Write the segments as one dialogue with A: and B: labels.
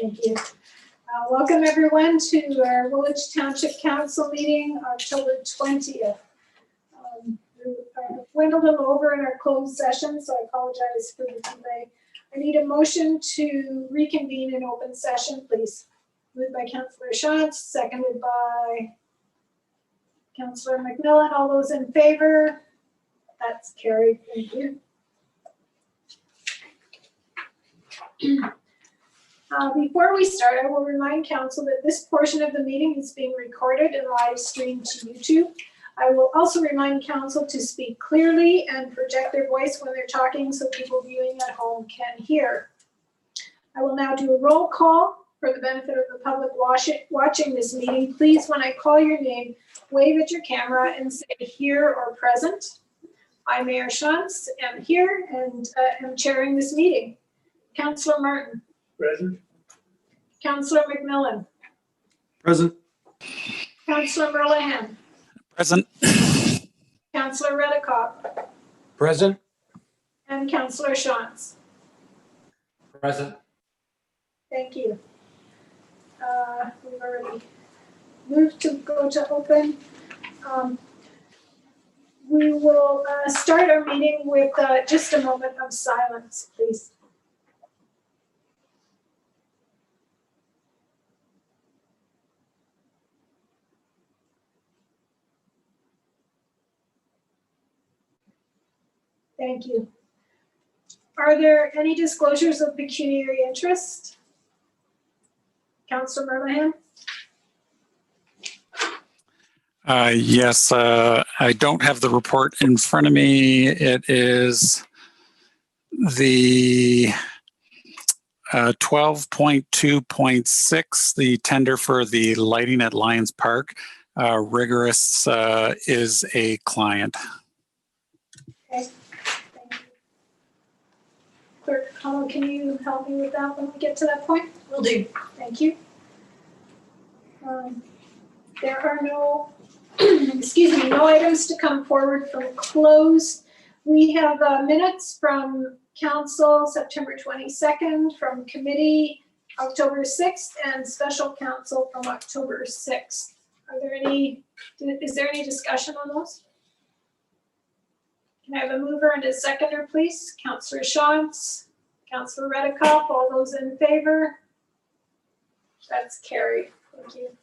A: Thank you. Welcome everyone to our Woolwich Township Council meeting, October 20th. We went a little over in our closed session, so I apologize for the delay. I need a motion to reconvene in open session, please. Moved by Councillor Shantz, seconded by Councillor McMillan. All those in favor? That's carried. Thank you. Before we start, I will remind Council that this portion of the meeting is being recorded and live streamed to YouTube. I will also remind Council to speak clearly and project their voice when they're talking so people viewing at home can hear. I will now do a roll call for the benefit of the public watching this meeting. Please, when I call your name, wave at your camera and say here or present. I, Mayor Shantz, am here and am chairing this meeting. Councillor Martin.
B: Present.
A: Councillor McMillan.
B: Present.
A: Councillor Merlehan.
C: Present.
A: Councillor Redekop.
B: Present.
A: And Councillor Shantz.
B: Present.
A: Thank you. We've already moved to go to open. We will start our meeting with just a moment of silence, please. Thank you. Are there any disclosures of pecuniary interest? Councillor Merlehan?
C: Yes, I don't have the report in front of me. It is the 12.2.6, the tender for the lighting at Lions Park. Rigorous is a client.
A: Okay. Thank you. Clerk Connell, can you help me with that when we get to that point?
D: Will do.
A: Thank you. There are no, excuse me, no items to come forward from closed. We have minutes from council September 22nd, from committee October 6th, and special council from October 6th. Is there any discussion on those? Can I have a mover and a seconder, please? Councillor Shantz, Councillor Redekop, all those in favor? That's carried. Thank you.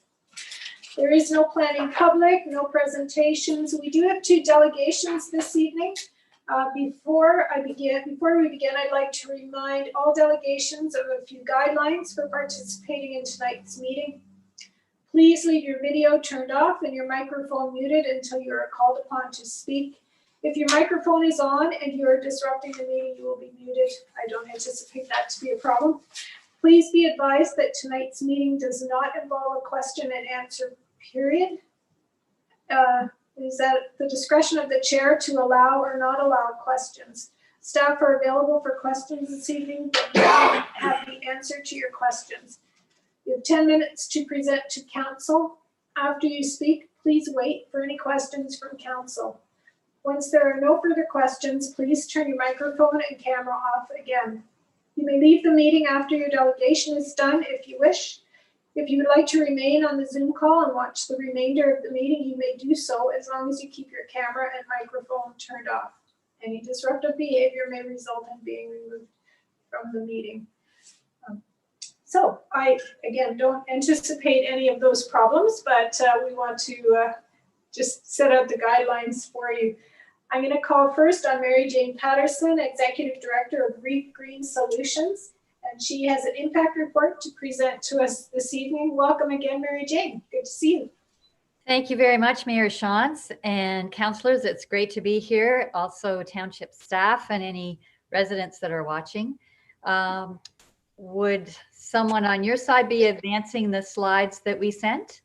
A: There is no planning public, no presentations. We do have 2 delegations this evening. Before we begin, I'd like to remind all delegations of a few guidelines for participating in tonight's meeting. Please leave your video turned off and your microphone muted until you are called upon to speak. If your microphone is on and you are disrupting the meeting, you will be muted. I don't anticipate that to be a problem. Please be advised that tonight's meeting does not involve a question and answer period. It is at the discretion of the chair to allow or not allow questions. Staff are available for questions this evening, but you don't have the answer to your questions. You have 10 minutes to present to council. After you speak, please wait for any questions from council. Once there are no further questions, please turn your microphone and camera off again. You may leave the meeting after your delegation is done if you wish. If you would like to remain on the Zoom call and watch the remainder of the meeting, you may do so as long as you keep your camera and microphone turned off. Any disruptive behavior may result in being removed from the meeting. So I, again, don't anticipate any of those problems, but we want to just set out the guidelines for you. I'm going to call first on Mary Jane Patterson, Executive Director of Reef Green Solutions, and she has an impact report to present to us this evening. Welcome again, Mary Jane. Good to see you.
D: Thank you very much, Mayor Shantz and councillors. It's great to be here. Also, township staff and any residents that are watching. Would someone on your side be advancing the slides that we sent?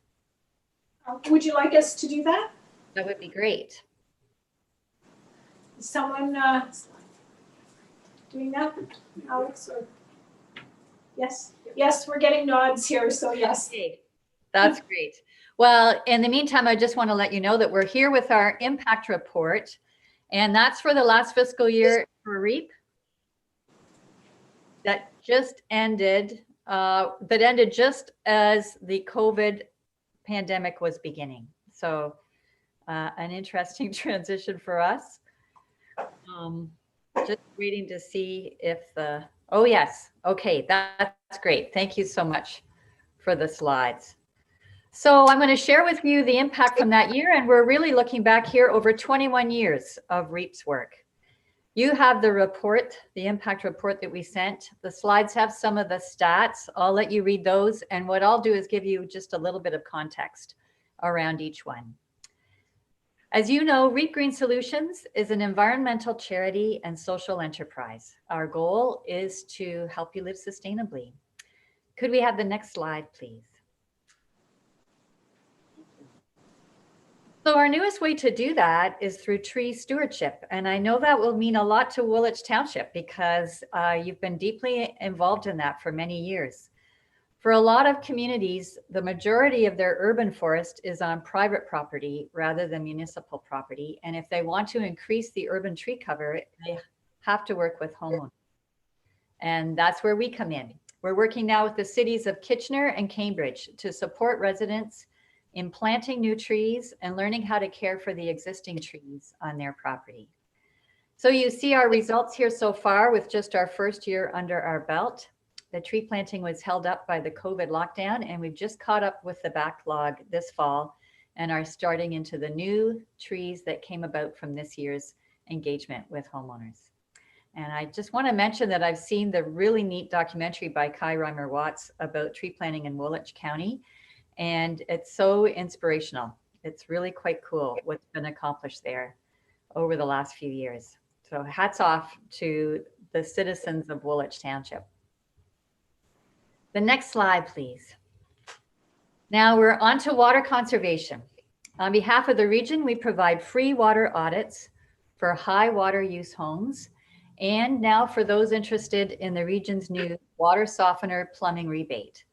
A: Would you like us to do that?
D: That would be great.
A: Is someone doing that? Alex? Or? Yes? Yes, we're getting nods here, so yes.
D: Okay. That's great. Well, in the meantime, I just want to let you know that we're here with our impact report, and that's for the last fiscal year for REAP that just ended that ended just as the COVID pandemic was beginning. So an interesting transition for us. Just waiting to see if oh yes, okay, that's great. Thank you so much for the slides. So I'm going to share with you the impact from that year, and we're really looking back here over 21 years of REAP's work. You have the report, the impact report that we sent. The slides have some of the stats. I'll let you read those, and what I'll do is give you just a little bit of context around each one. As you know, REAP Green Solutions is an environmental charity and social enterprise. Our goal is to help you live sustainably. Could we have the next slide, please? So our newest way to do that is through tree stewardship. And I know that will mean a lot to Woolwich Township because you've been deeply involved in that for many years. For a lot of communities, the majority of their urban forest is on private property rather than municipal property. And if they want to increase the urban tree cover, they have to work with homeowners. And that's where we come in. We're working now with the cities of Kitchener and Cambridge to support residents in planting new trees and learning how to care for the existing trees on their property. So you see our results here so far with just our first year under our belt. The tree planting was held up by the COVID lockdown, and we've just caught up with the backlog this fall and are starting into the new trees that came about from this year's engagement with homeowners. And I just want to mention that I've seen the really neat documentary by Kai Reimer-Watts about tree planting in Woolwich County. And it's so inspirational. It's really quite cool what's been accomplished there over the last few years. So hats off to the citizens of Woolwich Township. The next slide, please. Now we're on to water conservation. On behalf of the region, we provide free water audits for high water use homes. And now for those interested in the region's new water softener plumbing rebate.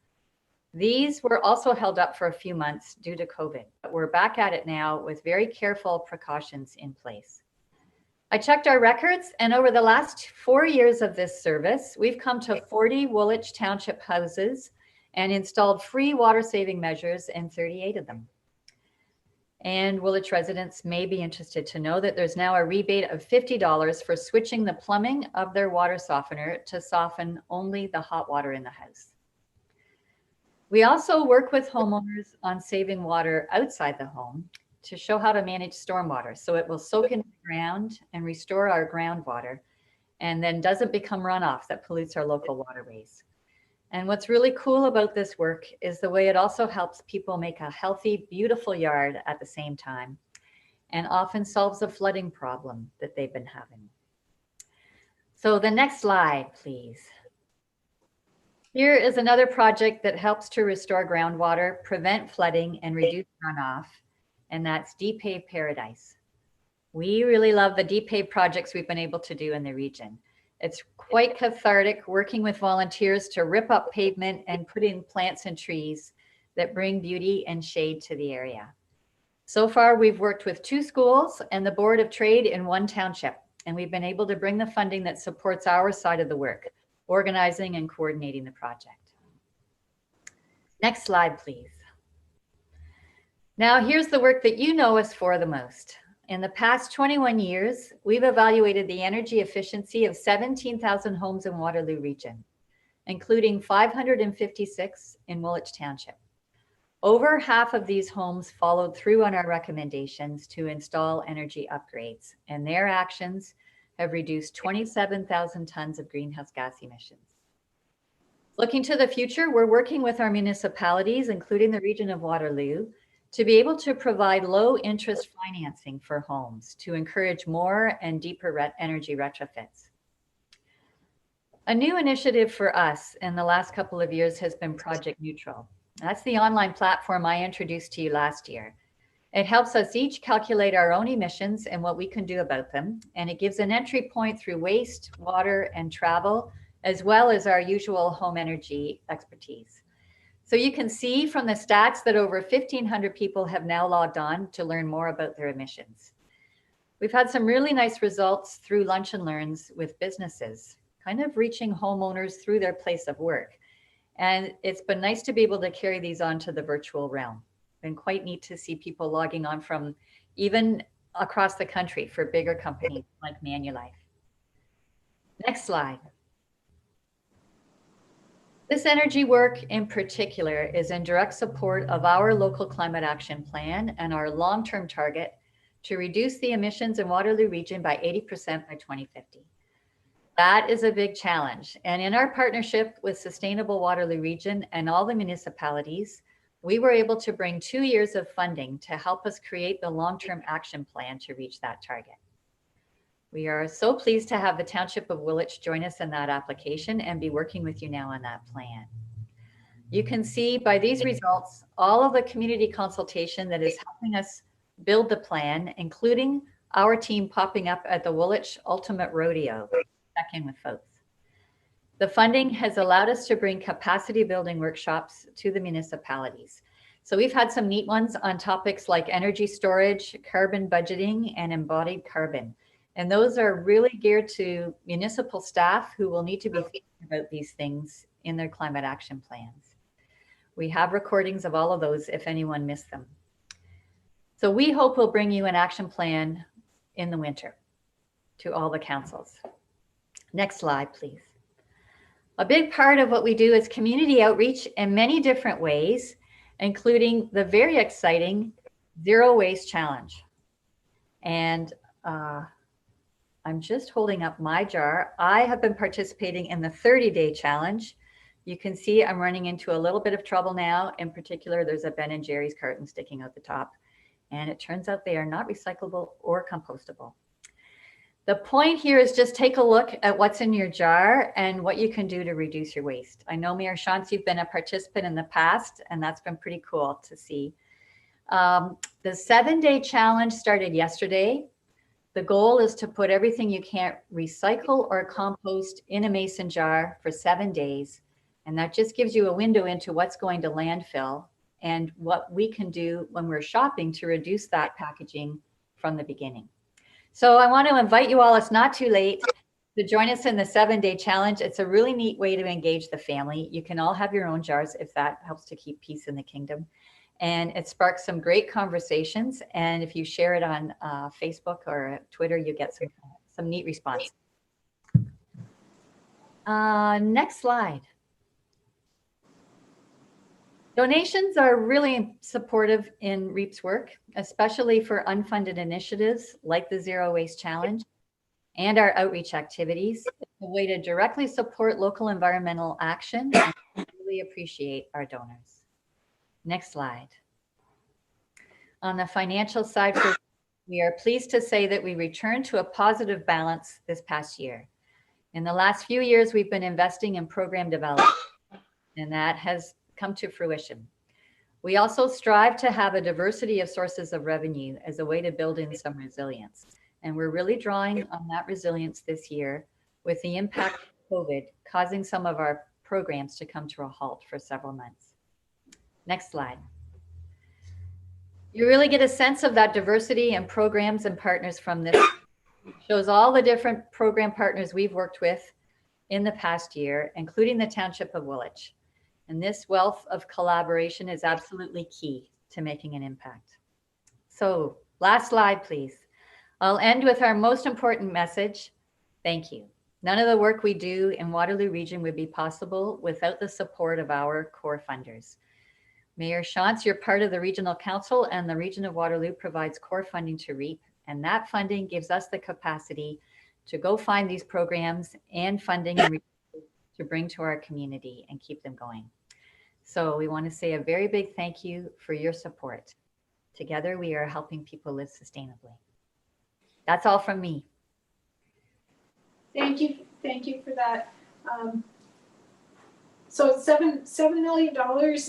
D: These were also held up for a few months due to COVID, but we're back at it now with very careful precautions in place. I checked our records, and over the last 4 years of this service, we've come to 40 Woolwich Township houses and installed free water saving measures in 38 of them. And Woolwich residents may be interested to know that there's now a rebate of $50 for switching the plumbing of their water softener to soften only the hot water in the house. We also work with homeowners on saving water outside the home to show how to manage stormwater so it will soak into the ground and restore our groundwater and then doesn't become runoff that pollutes our local waterways. And what's really cool about this work is the way it also helps people make a healthy, beautiful yard at the same time and often solves a flooding problem that they've been having. So the next slide, please. Here is another project that helps to restore groundwater, prevent flooding, and reduce runoff, and that's DEPAVE Paradise. We really love the DEPAVE projects we've been able to do in the region. It's quite cathartic working with volunteers to rip up pavement and put in plants and trees that bring beauty and shade to the area. So far, we've worked with 2 schools and the Board of Trade in 1 township, and we've been able to bring the funding that supports our side of the work, organizing and coordinating the project. Next slide, please. Now here's the work that you know us for the most. In the past 21 years, we've evaluated the energy efficiency of 17,000 homes in Waterloo region, including 556 in Woolwich Township. Over half of these homes followed through on our recommendations to install energy upgrades, and their actions have reduced 27,000 tons of greenhouse gas emissions. Looking to the future, we're working with our municipalities, including the region of Waterloo, to be able to provide low interest financing for homes to encourage more and deeper energy retrofits. A new initiative for us in the last couple of years has been Project Neutral. That's the online platform I introduced to you last year. It helps us each calculate our own emissions and what we can do about them. And it gives an entry point through waste, water, and travel, as well as our usual home energy expertise. So you can see from the stats that over 1,500 people have now logged on to learn more about their emissions. We've had some really nice results through lunch and learns with businesses, kind of reaching homeowners through their place of work. And it's been nice to be able to carry these on to the virtual realm. Been quite neat to see people logging on from even across the country for bigger companies like Manulife. Next slide. This energy work in particular is in direct support of our local climate action plan and our long-term target to reduce the emissions in Waterloo Region by 80% by 2050. That is a big challenge. And in our partnership with Sustainable Waterloo Region and all the municipalities, we were able to bring 2 years of funding to help us create the long-term action plan to reach that target. We are so pleased to have the Township of Woolwich join us in that application and be working with you now on that plan. You can see by these results, all of the community consultation that is helping us build the plan, including our team popping up at the Woolwich Ultimate Rodeo. Check in with folks. The funding has allowed us to bring capacity building workshops to the municipalities. So we've had some neat ones on topics like energy storage, carbon budgeting, and embodied carbon. And those are really geared to municipal staff who will need to be thinking about these things in their climate action plans. We have recordings of all of those if anyone missed them. So we hope we'll bring you an action plan in the winter to all the councils. Next slide, please. A big part of what we do is community outreach in many different ways, including the very exciting Zero Waste Challenge. And I'm just holding up my jar. I have been participating in the 30-day challenge. You can see I'm running into a little bit of trouble now. In particular, there's a Ben & Jerry's carton sticking out the top. And it turns out they are not recyclable or compostable. The point here is just take a look at what's in your jar and what you can do to reduce your waste. I know, Mayor Shantz, you've been a participant in the past, and that's been pretty cool to see. The 7-day challenge started yesterday. The goal is to put everything you can't recycle or compost in a mason jar for 7 days. And that just gives you a window into what's going to landfill and what we can do when we're shopping to reduce that packaging from the beginning. So I want to invite you all, it's not too late, to join us in the 7-day challenge. It's a really neat way to engage the family. You can all have your own jars if that helps to keep peace in the kingdom. And it sparks some great conversations. And if you share it on Facebook or Twitter, you get some neat response. Next slide. Donations are really supportive in REAP's work, especially for unfunded initiatives like the Zero Waste Challenge and our outreach activities. It's a way to directly support local environmental action, and we really appreciate our donors. Next slide. On the financial side, we are pleased to say that we returned to a positive balance this past year. In the last few years, we've been investing in program development, and that has come to fruition. We also strive to have a diversity of sources of revenue as a way to build in some resilience. And we're really drawing on that resilience this year with the impact of COVID causing some of our programs to come to a halt for several months. Next slide. You really get a sense of that diversity and programs and partners from this. It shows all the different program partners we've worked with in the past year, including the Township of Woolwich. And this wealth of collaboration is absolutely key to making an impact. So last slide, please. I'll end with our most important message. Thank you. None of the work we do in Waterloo Region would be possible without the support of our core funders. Mayor Shantz, you're part of the Regional Council, and the Region of Waterloo provides core funding to REAP. And that funding gives us the capacity to go find these programs and funding and to bring to our community and keep them going. So we want to say a very big thank you for your support. Together, we are helping people live sustainably. That's all from me.
A: Thank you for that. So $7 million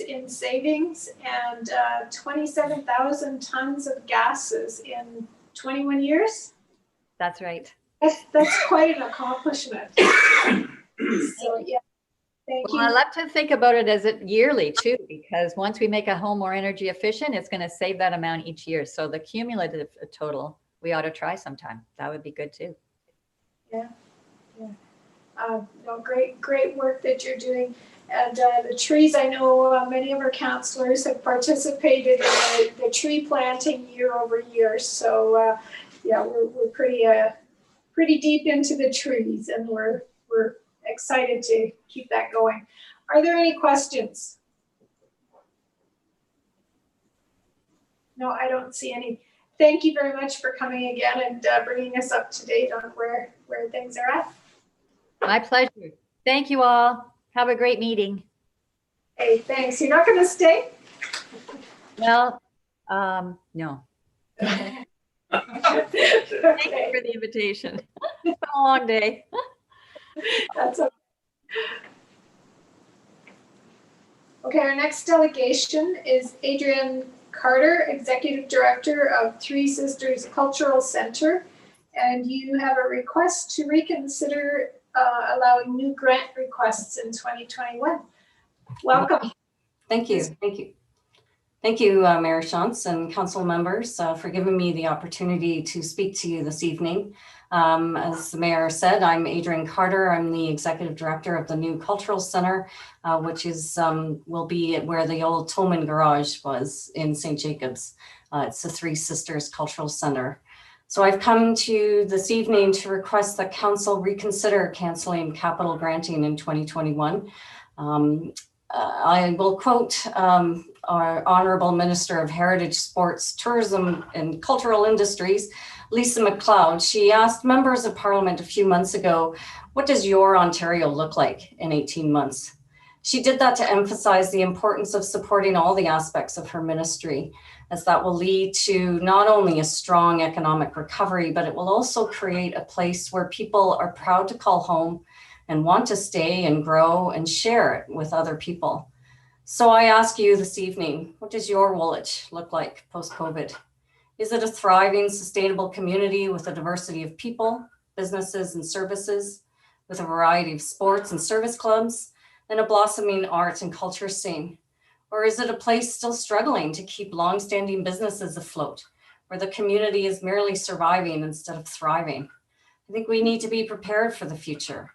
A: in savings and 27,000 tons of gases in 21 years.
D: That's right.
A: That's quite an accomplishment. So yeah, thank you.
D: Well, I love to think about it as it yearly too, because once we make a home more energy efficient, it's going to save that amount each year. So the cumulative total, we ought to try sometime. That would be good too.
A: Yeah. Great work that you're doing. And the trees, I know many of our councillors have participated in the tree planting year over year. So yeah, we're pretty deep into the trees, and we're excited to keep that going. Are there any questions? No, I don't see any. Thank you very much for coming again and bringing us up to date on where things are at.
D: My pleasure. Thank you all. Have a great meeting.
A: Hey, thanks. You're not going to stay?
D: Well, no. Thank you
A: Okay,
D: for the invitation. It's been a long day.
A: that's okay. Okay, our next delegation is Adrienne Carter, Executive Director of Three Sisters Cultural Center. And you have a request to reconsider allowing new grant requests in 2021. Welcome.
E: Thank you. Thank you. Thank you, Mayor Shantz and council members for giving me the opportunity to speak to you this evening. As the mayor said, I'm Adrienne Carter. I'm the executive director of the new cultural center, which is will be where the old Tolman garage was in St. Jacobs. It's the Three Sisters Cultural Center. So I've come to you this evening to request that council reconsider canceling capital granting in 2021. I will quote our Honorable Minister of Heritage, Sports, Tourism and Cultural Industries, Lisa MacLeod. She asked members of Parliament a few months ago, what does your Ontario look like in 18 months? She did that to emphasize the importance of supporting all the aspects of her ministry, as that will lead to not only a strong economic recovery, but it will also create a place where people are proud to call home and want to stay and grow and share it with other people. So I ask you this evening, what does your Woolwich look like post-COVID? Is it a thriving, sustainable community with a diversity of people, businesses and services, with a variety of sports and service clubs, and a blossoming art and culture scene? Or is it a place still struggling to keep long-standing businesses afloat, where the community is merely surviving instead of thriving? I think we need to be prepared for the future.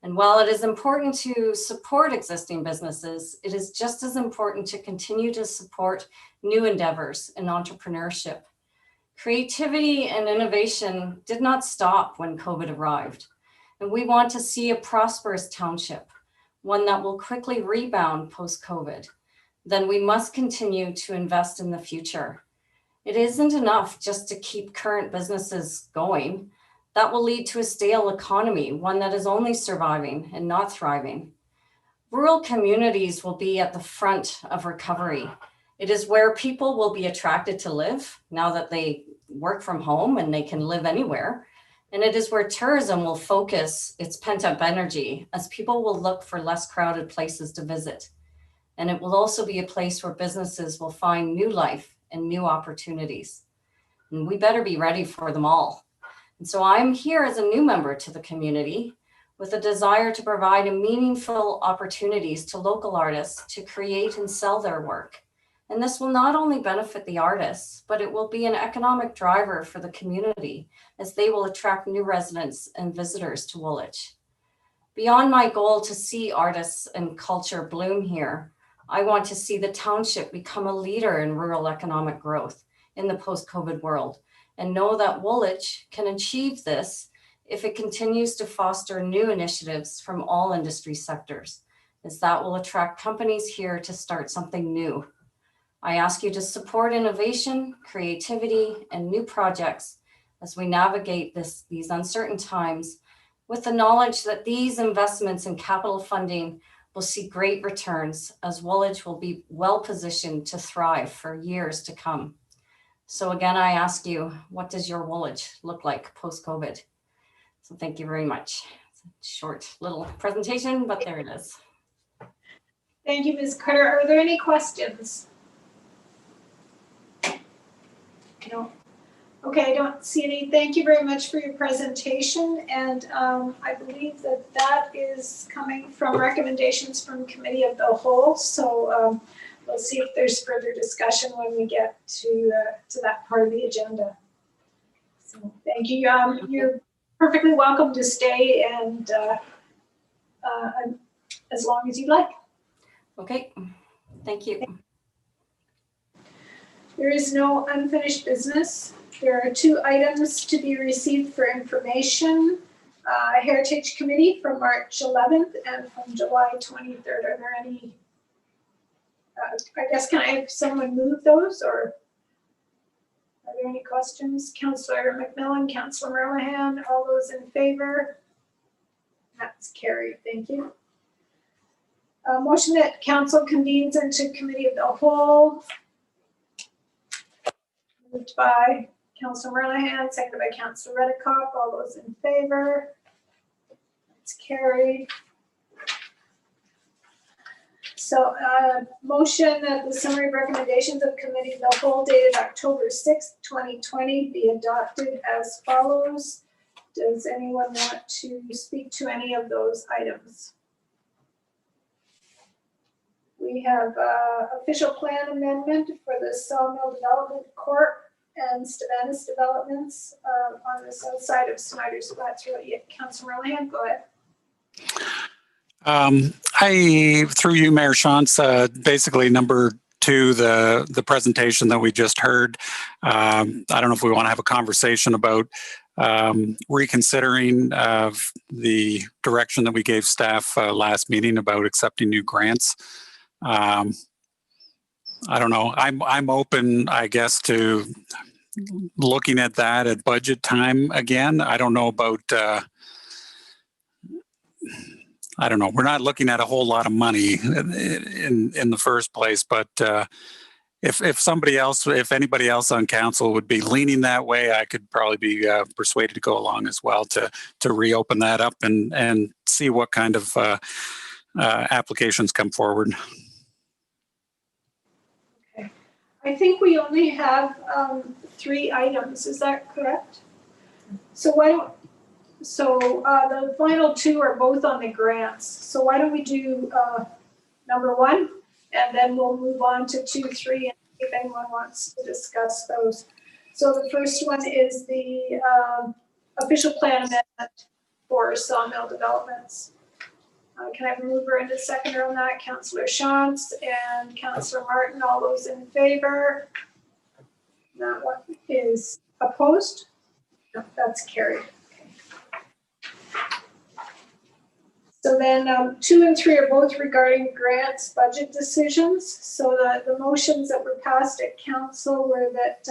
E: And while it is important to support existing businesses, it is just as important to continue to support new endeavors and entrepreneurship. Creativity and innovation did not stop when COVID arrived. And we want to see a prosperous township, one that will quickly rebound post-COVID. Then we must continue to invest in the future. It isn't enough just to keep current businesses going. That will lead to a stale economy, one that is only surviving and not thriving. Rural communities will be at the front of recovery. It is where people will be attracted to live now that they work from home and they can live anywhere. And it is where tourism will focus its pent-up energy, as people will look for less crowded places to visit. And it will also be a place where businesses will find new life and new opportunities. And we better be ready for them all. And so I'm here as a new member to the community with a desire to provide meaningful opportunities to local artists to create and sell their work. And this will not only benefit the artists, but it will be an economic driver for the community, as they will attract new residents and visitors to Woolwich. Beyond my goal to see artists and culture bloom here, I want to see the township become a leader in rural economic growth in the post-COVID world, and know that Woolwich can achieve this if it continues to foster new initiatives from all industry sectors, as that will attract companies here to start something new. I ask you to support innovation, creativity, and new projects as we navigate these uncertain times, with the knowledge that these investments in capital funding will see great returns, as Woolwich will be well positioned to thrive for years to come. So again, I ask you, what does your Woolwich look like post-COVID? So thank you very much. It's a short little presentation, but there it is.
A: Thank you, Ms. Carter. Are there any questions? No. Okay, I don't see any. Thank you very much for your presentation. And I believe that is coming from recommendations from Committee of the Whole. So we'll see if there's further discussion when we get to that part of the agenda. So thank you. You're perfectly welcome to stay and as long as you'd like.
E: Okay, thank you.
A: There is no unfinished business. There are 2 items to be received for information. Heritage Committee from March 11th and from July 23rd. Are there any, I guess, can I have someone move those, or are there any questions? Councillor McMillan, Councillor Merlihan, all those in favor? That's carried, thank you. Motion that council convenes into committee of the whole. Moved by Councillor Merlihan, seconded by Councillor Redekop. All those in favor? It's carried. So motion that the summary of recommendations of committee of the whole dated October 6th, 2020 be adopted as follows. Does anyone want to speak to any of those items? We have official plan amendment for the Sawmill Development Corp. And Stavanis Developments on the south side of Snyder's Flats Road. Yeah, Councillor Merlihan, go ahead.
C: Through you, Mayor Shantz, basically number 2, the presentation that we just heard. I don't know if we want to have a conversation about reconsidering the direction that we gave staff last meeting about accepting new grants. I don't know. I'm open, I guess, to looking at that at budget time again. I don't know about. I don't know. We're not looking at a whole lot of money in the first place, but if somebody else, if anybody else on council would be leaning that way, I could probably be persuaded to go along as well to reopen that up and see what kind of applications come forward.
A: I think we only have 3 items, is that correct? So the final 2 are both on the grants. So why don't we do number 1, and then we'll move on to 2, 3, and if anyone wants to discuss those. So the first one is the official plan amendment for Sawmill Developments. Can I have a mover and a seconder on that? Councillor Shantz and Councillor Martin, all those in favor? That one is opposed? No, that's carried. Okay. So then 2 and 3 are both regarding grants budget decisions. So the motions that were passed at council were that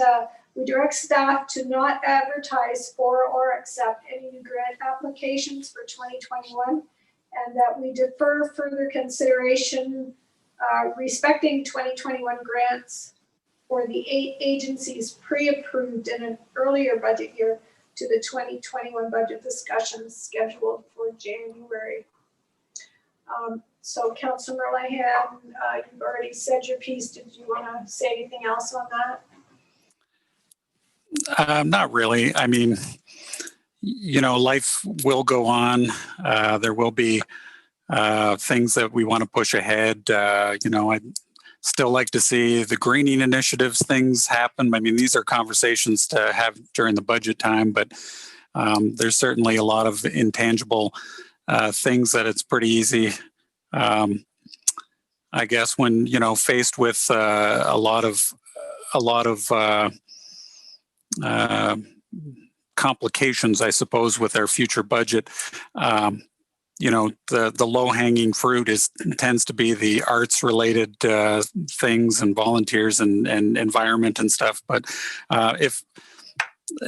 A: we direct staff to not advertise for or accept any new grant applications for 2021. And that we defer further consideration respecting 2021 grants for the 8 agencies pre-approved in an earlier budget year to the 2021 budget discussions scheduled for January. So Councillor Merlihan, you've already said your piece. Did you want to say anything else on that?
C: Not really. I mean, you know, life will go on. There will be things that we want to push ahead. You know, I'd still like to see the greening initiatives things happen. I mean, these are conversations to have during the budget time, but there's certainly a lot of intangible things that it's pretty easy. I guess when, you know, faced with a lot of complications, I suppose, with our future budget. You know, the low-hanging fruit tends to be the arts-related things and volunteers and environment and stuff. But if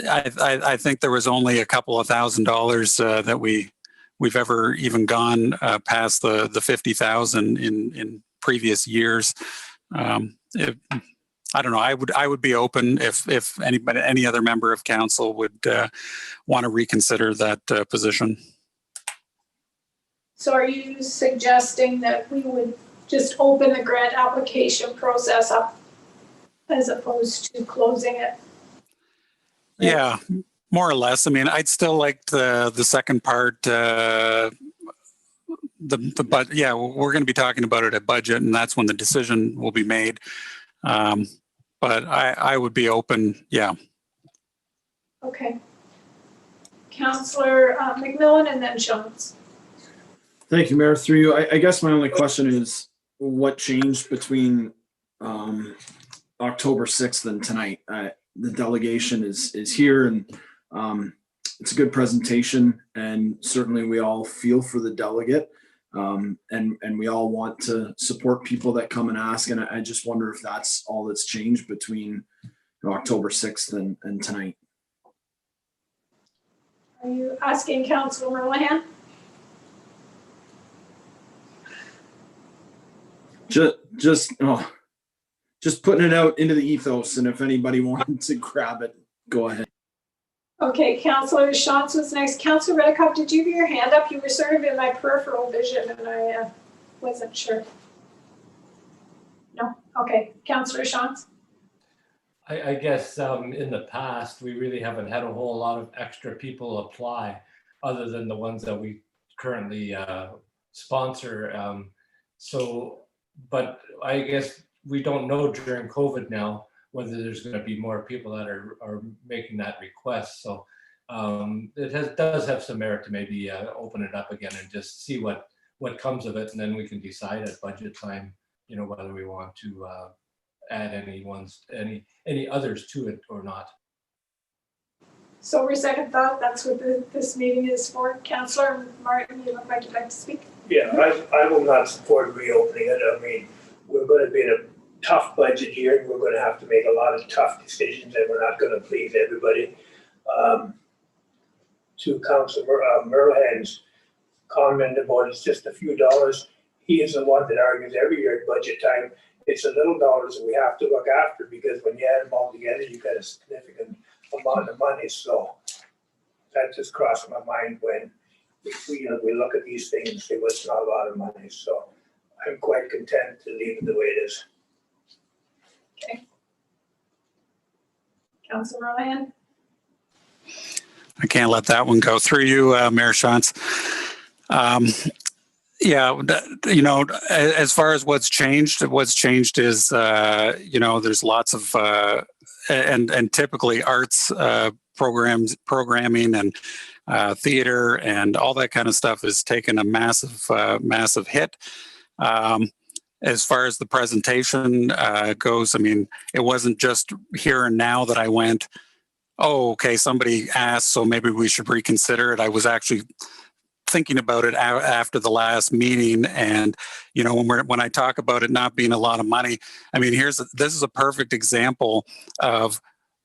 C: I think there was only a couple of $1,000s that we've ever even gone past the 50,000 in previous years. I don't know. I would be open if any other member of council would want to reconsider that position.
A: So are you suggesting that we would just open the grant application process up as opposed to closing it?
C: Yeah, more or less. I mean, I'd still like the second part. But yeah, we're going to be talking about it at budget, and that's when the decision will be made. But I would be open, yeah.
A: Okay. Councillor McMillan and then Jones.
F: Thank you, Mayor. Through you, I guess my only question is what changed between October 6th and tonight? The delegation is here, and it's a good presentation, and certainly we all feel for the delegate, and we all want to support people that come and ask, and I just wonder if that's all that's changed between October 6th and tonight.
A: Are you asking Councilor Merlehan?
F: Just putting it out into the ethos, and if anybody wanted to grab it, go ahead.
A: Okay, Councilor Shantz was next. Councilor Redekop, did you have your hand up? You were sort of in my peripheral vision and I wasn't sure. No? Okay, Councilor Shantz.
B: I guess in the past, we really haven't had a whole lot of extra people apply other than the ones that we currently sponsor. But I guess we don't know during COVID now whether there's going to be more people that are making that request. So it does have some merit to maybe open it up again and just see what comes of it, and then we can decide at budget time, whether we want to add any others to it or not.
A: So for second thought, that's what this meeting is for. Councilor Martin, you look like you'd like to speak.
G: Yeah, I will not support reopening it. I mean, we're going to be in a tough budget year, and we're going to have to make a lot of tough decisions, and we're not going to please everybody. To Councilor Merlehan's comment about it's just a few dollars, he is the one that argues every year at budget time, it's the little dollars that we have to look after, because when you add them all together, you've got a significant amount of money. So that just crossed my mind when we look at these things and say, well, it's not a lot of money. So I'm quite content to leave it the way it is.
A: Okay. Councilor Merlehan.
C: I can't let that one go through you, Mayor Shantz. Yeah, as far as what's changed is, there's lots of, and typically arts programming and theater and all that kind of stuff has taken a massive hit. As far as the presentation goes, I mean, it wasn't just here and now that I went, oh, okay, somebody asked, so maybe we should reconsider it. I was actually thinking about it after the last meeting, and when I talk about it not being a lot of money, I mean, this is a perfect example of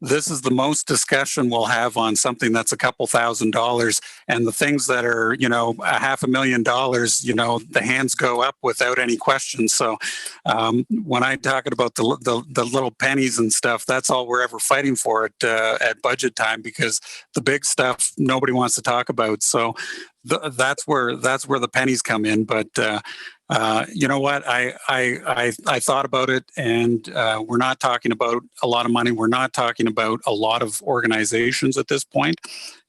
C: this is the most discussion we'll have on something that's a couple $1,000, and the things that are $500,000, the hands go up without any questions. So when I talk about the little pennies and stuff, that's all we're ever fighting for at budget time, because the big stuff nobody wants to talk about. So that's where the pennies come in. But you know what? I thought about it, and we're not talking about a lot of money. We're not talking about a lot of organizations at this point,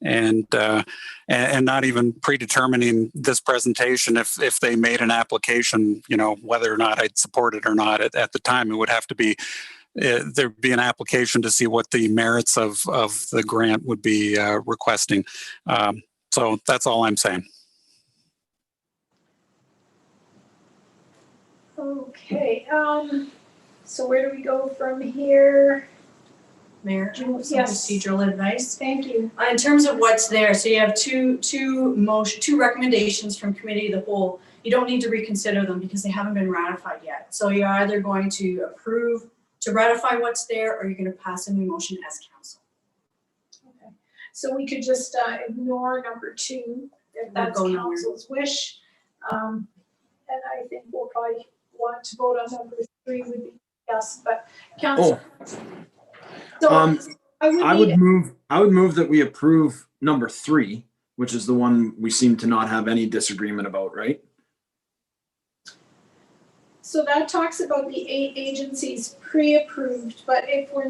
C: and not even predetermining this presentation. If they made an application, whether or not I'd support it or not at the time, it would have to be. There'd be an application to see what the merits of the grant would be requesting. So that's all I'm saying.
A: Okay, so where do we go from here?
H: Mayor, some
A: Yes.
H: procedural advice.
A: Thank you.
H: In terms of what's there, so you have two recommendations from committee of the whole. You don't need to reconsider them because they haven't been ratified yet. So you're either going to approve to ratify what's there, or you're going to pass a new motion as council.
A: Okay, so we could just ignore number 2 if that's
H: We'll go nowhere.
A: council's wish. And I think we'll probably want to vote on number 3 would be yes, but council. So
F: I would move that we approve number 3, which is the one we seem to not have any disagreement about, right?
A: So that talks about the 8 agencies pre-approved, but if we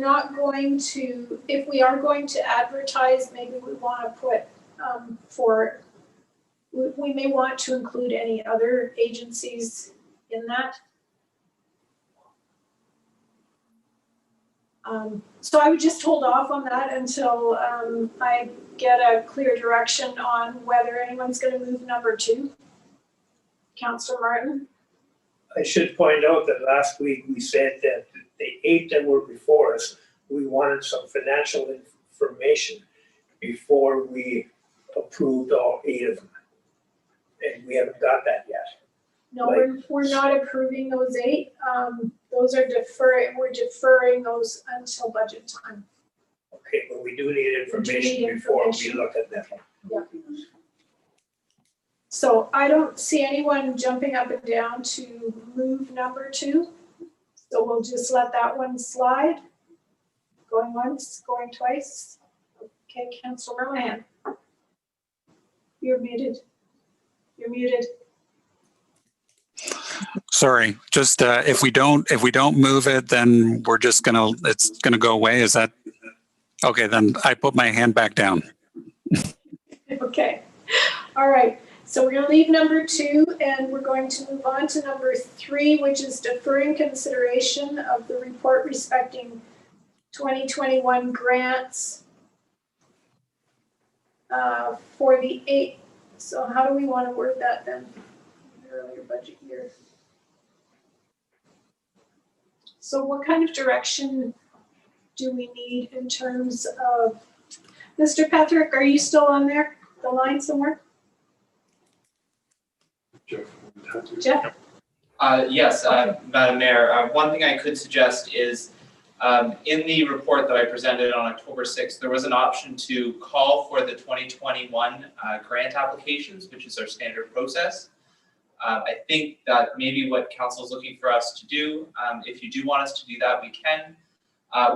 A: are going to advertise, maybe we want to put we may want to include any other agencies in that. So I would just hold off on that until I get a clear direction on whether anyone's going to move number 2. Councillor Martin?
G: I should point out that last week we said that the 8 that were before us, we wanted some financial information before we approved all 8 of them. And we haven't got that yet.
A: No, we're not approving those 8. Those are we're deferring those until budget time.
G: Okay, but we do need information
A: need
G: before
A: information.
G: we look at them.
A: Yeah. So I don't see anyone jumping up and down to move number 2. So we'll just let that one slide. Going once, going twice. Okay, Councillor Merlehan. You're muted. You're muted.
C: Sorry, just if we don't move it, then it's gonna go away. Is that okay? Then I put my hand back down.
A: Okay. All right. So we're going to leave number 2 and we're going to move on to number 3, which is deferring consideration of the report respecting 2021 grants for the 8. So how do we want to word that then? Earlier budget year. So what kind of direction do we need in terms of, Mr. Patrick, are you still on there, the line somewhere? Jeff?
I: Yes, Madam Mayor, one thing I could suggest is in the report that I presented on October 6th, there was an option to call for the 2021 grant applications, which is our standard process. I think that maybe what council is looking for us to do, if you do want us to do that, we can.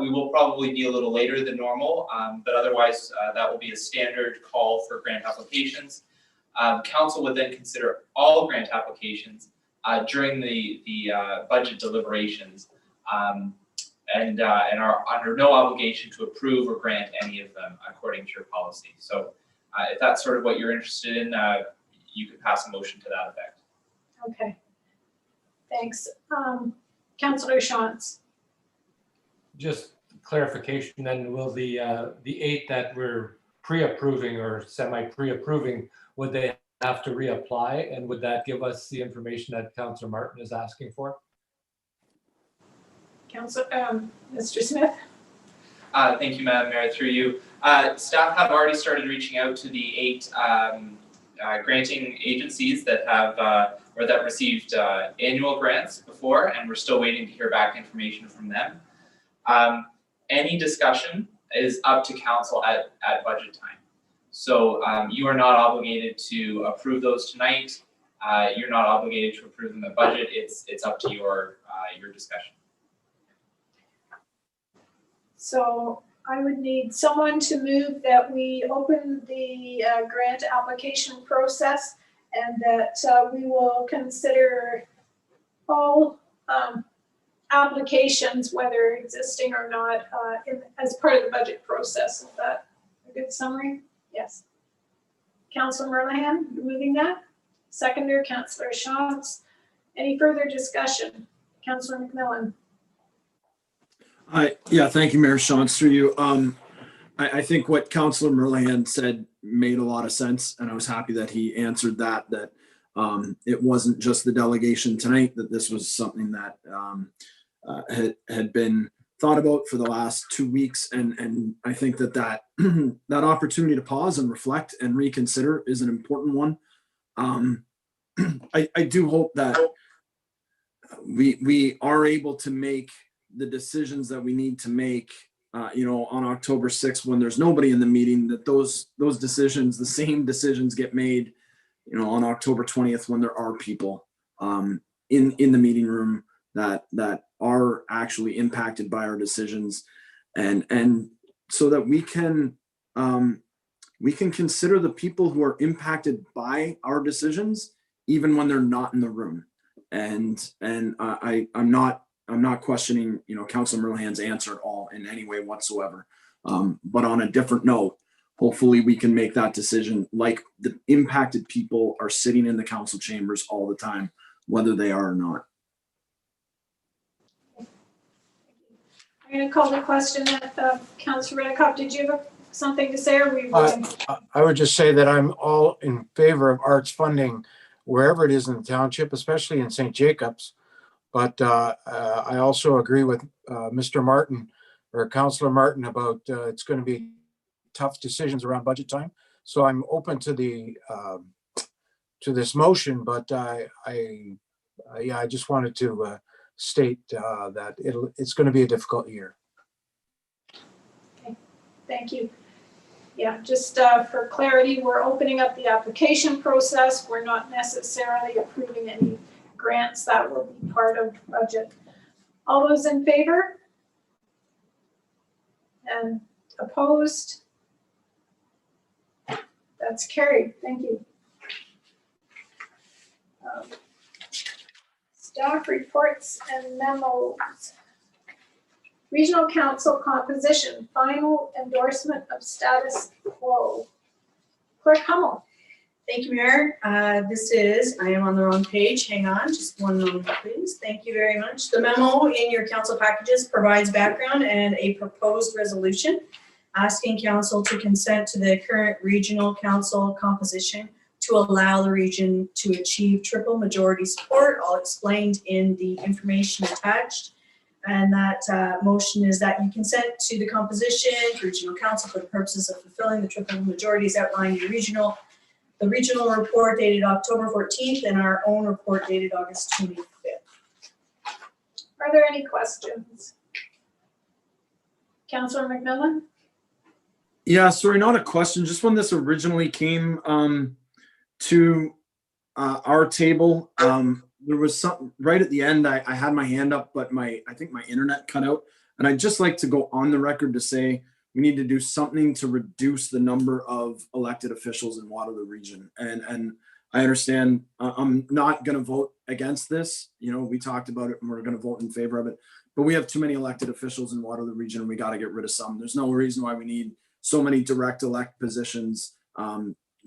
I: We will probably be a little later than normal, but otherwise that will be a standard call for grant applications. Council would then consider all grant applications during the budget deliberations and are under no obligation to approve or grant any of them according to your policy. So if that's sort of what you're interested in, you could pass a motion to that effect.
A: Okay. Thanks. Councillor Shantz.
B: Just clarification then, will the 8 that we're pre-approving or semi-pre-approving, would they have to reapply, and would that give us the information that Councillor Martin is asking for?
A: Mr. Smith?
I: Thank you, Madam Mayor, through you. Staff have already started reaching out to the 8 granting agencies that have or that received annual grants before, and we're still waiting to hear back information from them. Any discussion is up to council at budget time. So you are not obligated to approve those tonight. You're not obligated to approve them at budget. It's up to your discussion.
A: So I would need someone to move that we open the grant application process and that we will consider all applications, whether existing or not, as part of the budget process. Is that a good summary? Yes. Councillor Merlehan, you're moving that? Seconder, Councillor Shantz. Any further discussion? Councillor McMillan.
F: Yeah, thank you, Mayor Shantz, through you. I think what Councillor Merlehan said made a lot of sense, and I was happy that he answered that it wasn't just the delegation tonight, that this was something that had been thought about for the last 2 weeks, and I think that that opportunity to pause and reflect and reconsider is an important one. I do hope that we are able to make the decisions that we need to make, on October 6th, when there's nobody in the meeting, that those decisions, the same decisions get made, on October 20th, when there are people in the meeting room that are actually impacted by our decisions, and so that we can consider the people who are impacted by our decisions, even when they're not in the room. And I'm not questioning, Councilor Merlehan's answer at all in any way whatsoever. But on a different note, hopefully we can make that decision like the impacted people are sitting in the council chambers all the time, whether they are or not.
A: I'm going to call the question that Councillor Redekop, did you have something to say, or were we
J: I would just say that I'm all in favor of arts funding wherever it is in the township, especially in St. Jacobs. But I also agree with Mr. Martin or Councillor Martin about it's going to be tough decisions around budget time. So I'm open to the to this motion, but I just wanted to state that it's going to be a difficult year.
A: Okay, thank you. Yeah, just for clarity, we're opening up the application process. We're not necessarily approving any grants that will be part of budget. All those in favor? And opposed? That's carried. Thank you. Staff reports and memos. Regional Council composition, final endorsement of status quo. Clerk Hummel.
H: Thank you, Mayor. I am on the wrong page. Hang on, just one moment, please. Thank you very much. The memo in your council packages provides background and a proposed resolution asking council to consent to the current regional council composition to allow the region to achieve triple majority support, all explained in the information attached. And that motion is that you consent to the composition for regional council for the purposes of fulfilling the triple majorities outlined in the regional report dated October 14th and our own report dated August 25th.
A: Are there any questions? Councillor McMillan?
F: Yeah, sorry, not a question. Just when this originally came to our table, there was something right at the end. I had my hand up, but I think my internet cut out. And I'd just like to go on the record to say we need to do something to reduce the number of elected officials in Waterloo Region. And I understand I'm not going to vote against this. You know, we talked about it and we're going to vote in favor of it. But we have too many elected officials in Waterloo Region and we got to get rid of some. There's no reason why we need so many direct elect positions.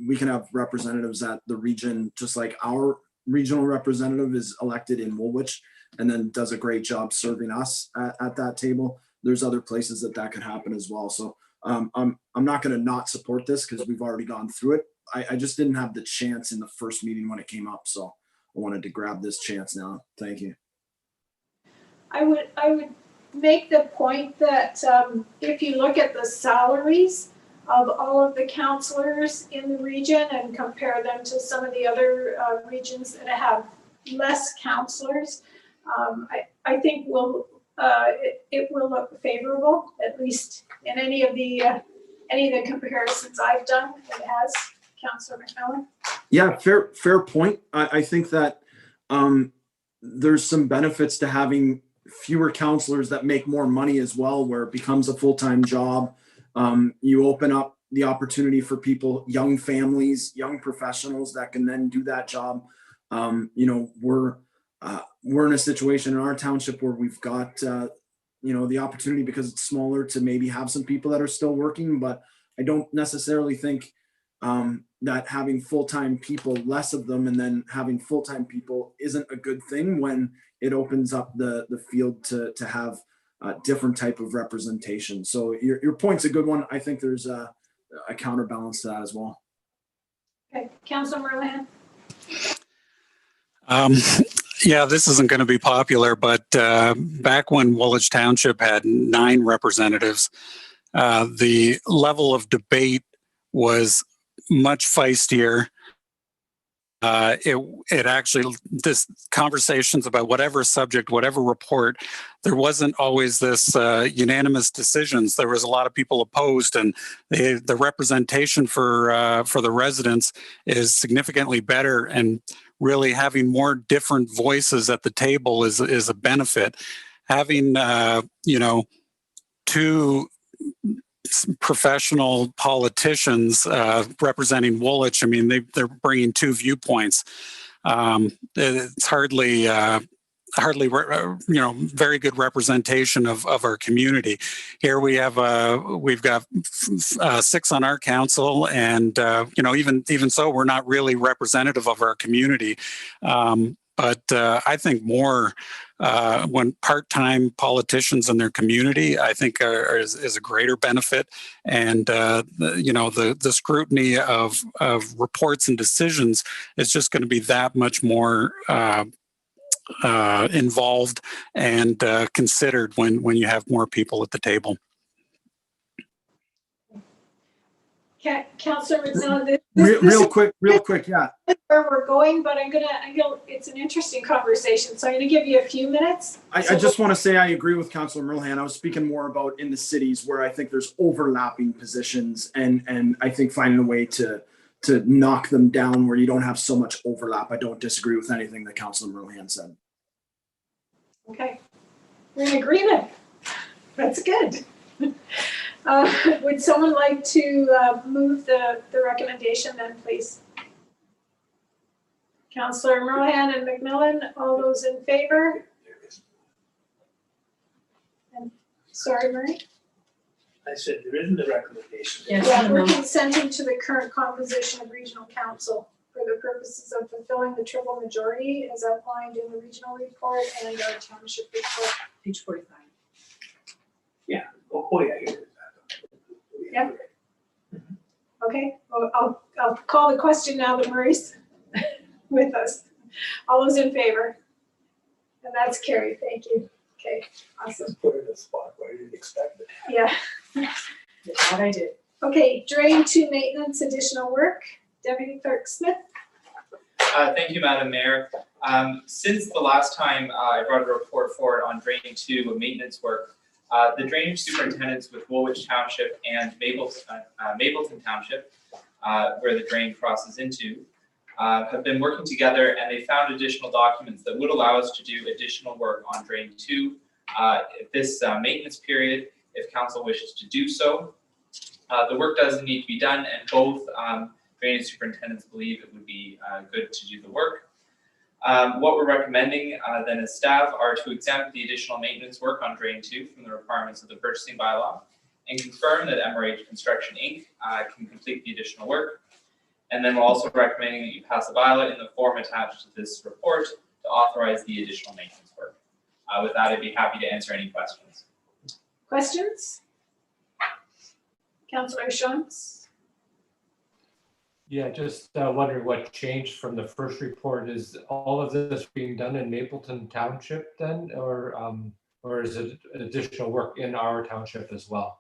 F: We can have representatives at the region, just like our regional representative is elected in Woolwich and then does a great job serving us at that table. There's other places that could happen as well. So I'm not going to not support this because we've already gone through it. I just didn't have the chance in the first meeting when it came up. So I wanted to grab this chance now. Thank you.
A: I would make the point that if you look at the salaries of all of the councillors in the region and compare them to some of the other regions that have less councillors, I think it will look favorable, at least in any of the comparisons I've done. It has. Councillor McMillan.
F: Yeah, fair point. I think that there's some benefits to having fewer councillors that make more money as well, where it becomes a full-time job. You open up the opportunity for people, young families, young professionals that can then do that job. You know, we're in a situation in our township where we've got, you know, the opportunity because it's smaller to maybe have some people that are still working, but I don't necessarily think that having full-time people, less of them, and then having full-time people isn't a good thing when it opens up the field to have different type of representation. So your point's a good one. I think there's a counterbalance to that as well.
A: Okay, Councillor Merlan.
C: Yeah, this isn't going to be popular, but back when Woolwich Township had 9 representatives, the level of debate was much feistier. It actually, this conversations about whatever subject, whatever report, there wasn't always this unanimous decisions. There was a lot of people opposed, and the representation for the residents is significantly better. And really having more different voices at the table is a benefit. Having you know, 2 professional politicians representing Woolwich, I mean, they're bringing 2 viewpoints. It's hardly you know, very good representation of our community. Here we've got 6 on our council, and you know, even so, we're not really representative of our community. But But I think more when part-time politicians in their community, I think is a greater benefit. And the scrutiny of reports and decisions is just going to be that much more involved and considered when you have more people at the table.
A: Councillor McMillan,
F: Real quick, yeah.
A: where we're going, but it's an interesting conversation, so I'm gonna give you a few minutes.
F: I just want to say I agree with Councillor Merlehan. I was speaking more about in the cities where I think there's overlapping positions, and I think finding a way to knock them down where you don't have so much overlap. I don't disagree with anything that Councillor Merlehan said.
A: Okay, we're in agreement. That's good. Would someone like to move the recommendation then, please? Councillor Merlehan and McMillan, all those in favor? And, sorry, Murray?
G: I said there isn't a recommendation.
H: Yes.
A: Yeah, we're consenting to the current composition of regional council for the purposes of fulfilling the triple majority as outlined in the regional report and our township report.
H: Page 45.
G: Oh, yeah, here.
A: Yep. Okay, well, I'll call the question now that Murray's with us. All those in favor? And that's carried, thank you. Okay, awesome.
G: Just put it in a spot where I didn't expect it.
A: Yeah.
H: That I did.
A: Okay, drain 2 maintenance additional work. Deputy Clerk Smith.
I: Thank you, Madam Mayor. Since the last time I brought a report forward on Drain 2 maintenance work, the drainage superintendents with Woolwich Township and Mapleton Township, where the drain crosses into, have been working together, and they found additional documents that would allow us to do additional work on Drain 2 this maintenance period, if council wishes to do so. The work doesn't need to be done, and both drainage superintendents believe it would be good to do the work. What we're recommending then as staff are to exempt the additional maintenance work on Drain 2 from the requirements of the purchasing bylaw and confirm that MRH Construction Inc. Can complete the additional work. And then we're also recommending that you pass a bylaw in the form attached to this report to authorize the additional maintenance work. With that, I'd be happy to answer any questions.
A: Questions? Councillor Shantz?
B: Yeah, just wondering what changed from the first report. Is all of this being done in Mapleton Township then, or is it additional work in our township as well?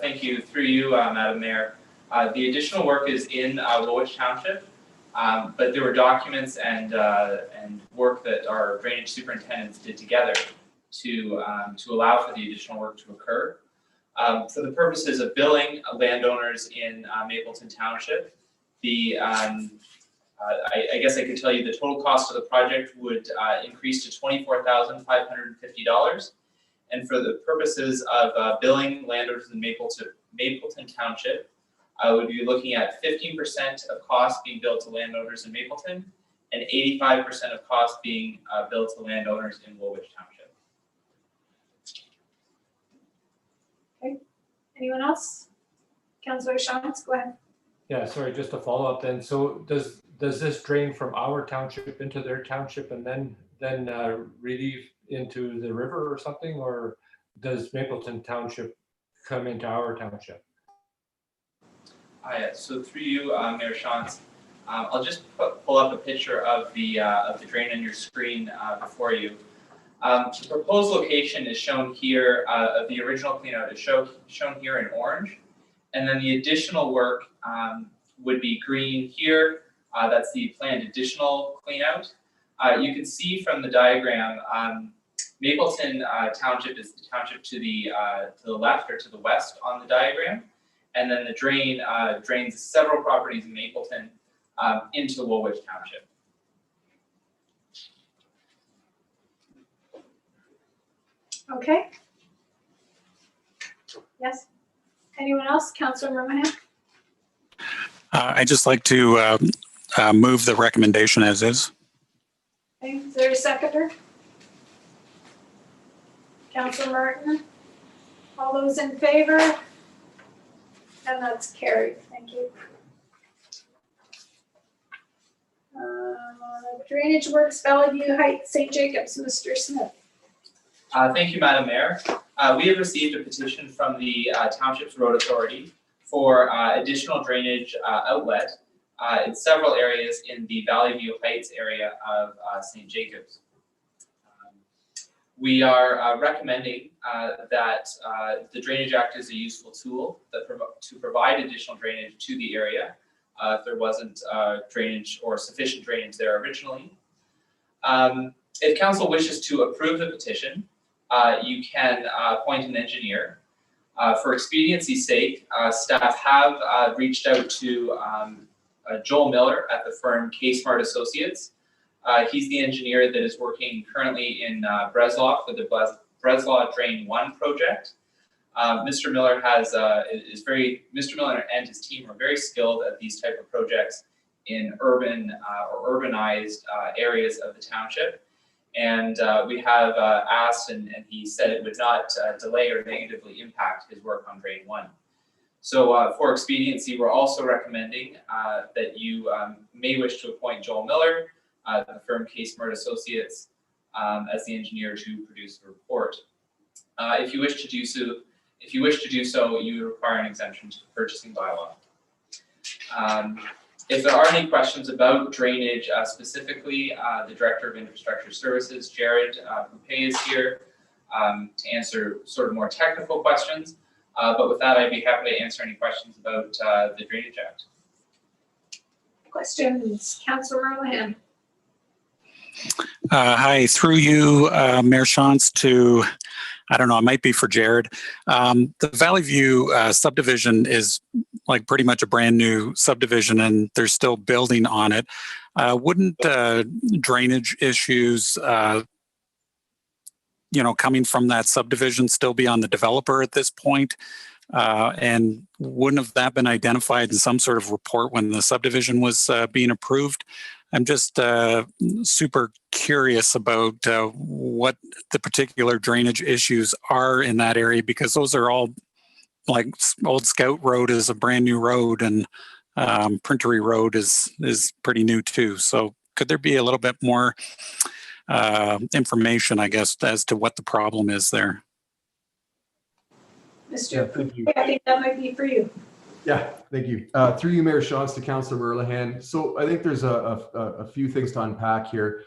I: Thank you. Through you, Madam Mayor. The additional work is in Woolwich Township, but there were documents and work that our drainage superintendents did together to allow for the additional work to occur. For the purposes of billing landowners in Mapleton Township, I guess I could tell you the total cost of the project would increase to $24,550. And for the purposes of billing landowners in Mapleton Township, I would be looking at 15% of costs being billed to landowners in Mapleton and 85% of costs being billed to landowners in Woolwich Township.
A: Anyone else? Councillor Shantz, go ahead.
B: Yeah, sorry, just to follow up then. So does this drain from our township into their township and then relieve into the river or something, or does Mapleton Township come into our township?
I: Yeah, so through you, Mayor Shantz, I'll just pull up a picture of the drain on your screen before you. The proposed location is shown here, of the original cleanout is shown here in orange, and then the additional work would be green here. That's the planned additional cleanout. You can see from the diagram, Mapleton Township is the township to the left or to the west on the diagram, and then the drain drains several properties in Mapleton into Woolwich Township.
A: Okay. Yes. Anyone else? Councillor Merlehan?
C: I'd just like to move the recommendation as is.
A: Okay, is there a seconder? Councillor Martin? All those in favor? And that's carried. Thank you. Drainage Works, Valley View Heights, St. Jacobs, Mr. Smith.
I: Thank you, Madam Mayor. We have received a petition from the Township's Road Authority for additional drainage outlet in several areas in the Valley View Heights area of St. Jacobs. We are recommending that the Drainage Act is a useful tool to provide additional drainage to the area if there wasn't drainage or sufficient drainage there originally. If council wishes to approve the petition, you can appoint an engineer. For expediency's sake, staff have reached out to Joel Miller at the firm K-Smart Associates. He's the engineer that is working currently in Breslau for the Breslau Drain 1 project. Mr. Miller and his team are very skilled at these type of projects in urban or urbanized areas of the township. And we have asked, and he said it would not delay or negatively impact his work on Drain 1. So for expediency, we're also recommending that you may wish to appoint Joel Miller, the firm K-Smart Associates, as the engineer to produce a report. If you wish to do so, you require an exemption to the purchasing bylaw. If there are any questions about drainage specifically, the Director of Infrastructure Services, Jared Bouquet, is here to answer sort of more technical questions. But with that, I'd be happy to answer any questions about the Drainage Act.
A: Questions, Councillor Merlehan.
C: Hi, through you, Mayor Shantz, to, I don't know, it might be for Jared. The Valley View subdivision is like pretty much a brand new subdivision and they're still building on it. Wouldn't drainage issues, coming from that subdivision still be on the developer at this point? And wouldn't have that been identified in some sort of report when the subdivision was being approved? I'm just super curious about what the particular drainage issues are in that area, because those are all, like Old Scout Road is a brand new road and Printery Road is pretty new too. So could there be a little bit more information, I guess, as to what the problem is there?
A: Mr. Bouquet, I think that might be for you.
K: Yeah, thank you. Through you, Mayor Shantz, to Councillor Merlehan. So I think there's a few things to unpack here.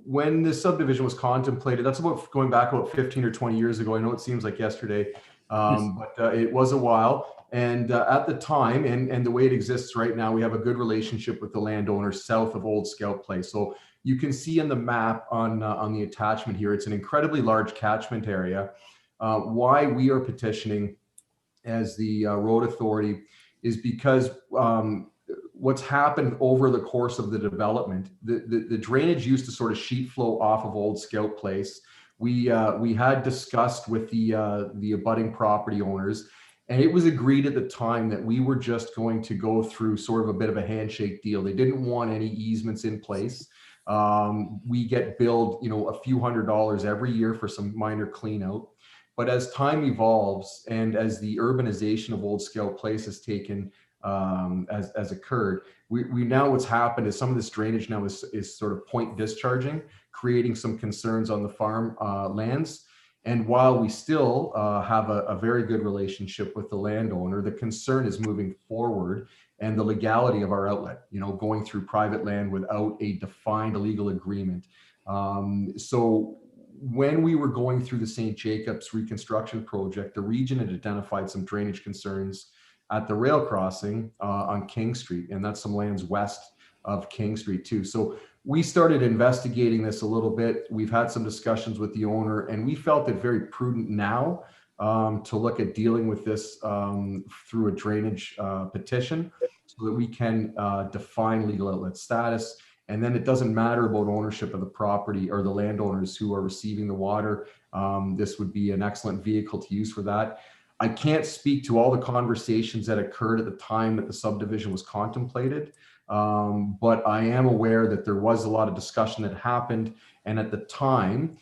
K: When this subdivision was contemplated, that's going back about 15 or 20 years ago. I know it seems like yesterday, but it was a while. And at the time, and the way it exists right now, we have a good relationship with the landowner south of Old Scout Place. So you can see in the map on the attachment here, it's an incredibly large catchment area. Why we are petitioning as the road authority is because what's happened over the course of the development, the drainage used to sort of sheet flow off of Old Scout Place. We had discussed with the abutting property owners, and it was agreed at the time that we were just going to go through sort of a bit of a handshake deal. They didn't want any easements in place. We get billed, a few $100s every year for some minor clean out. But as time evolves and as the urbanization of Old Scout Place has taken, has occurred, we now, what's happened is some of this drainage now is sort of point discharging, creating some concerns on the farm lands. And while we still have a very good relationship with the landowner, the concern is moving forward and the legality of our outlet, going through private land without a defined legal agreement. So when we were going through the St. Jacobs reconstruction project, the region had identified some drainage concerns at the rail crossing on King Street, and that's some lands west of King Street too. So we started investigating this a little bit. We've had some discussions with the owner, and we felt it very prudent now to look at dealing with this through a drainage petition so that we can define legal outlet status. And then it doesn't matter about ownership of the property or the landowners who are receiving the water. This would be an excellent vehicle to use for that. I can't speak to all the conversations that occurred at the time that the subdivision was contemplated, but I am aware that there was a lot of discussion that happened. And at the time,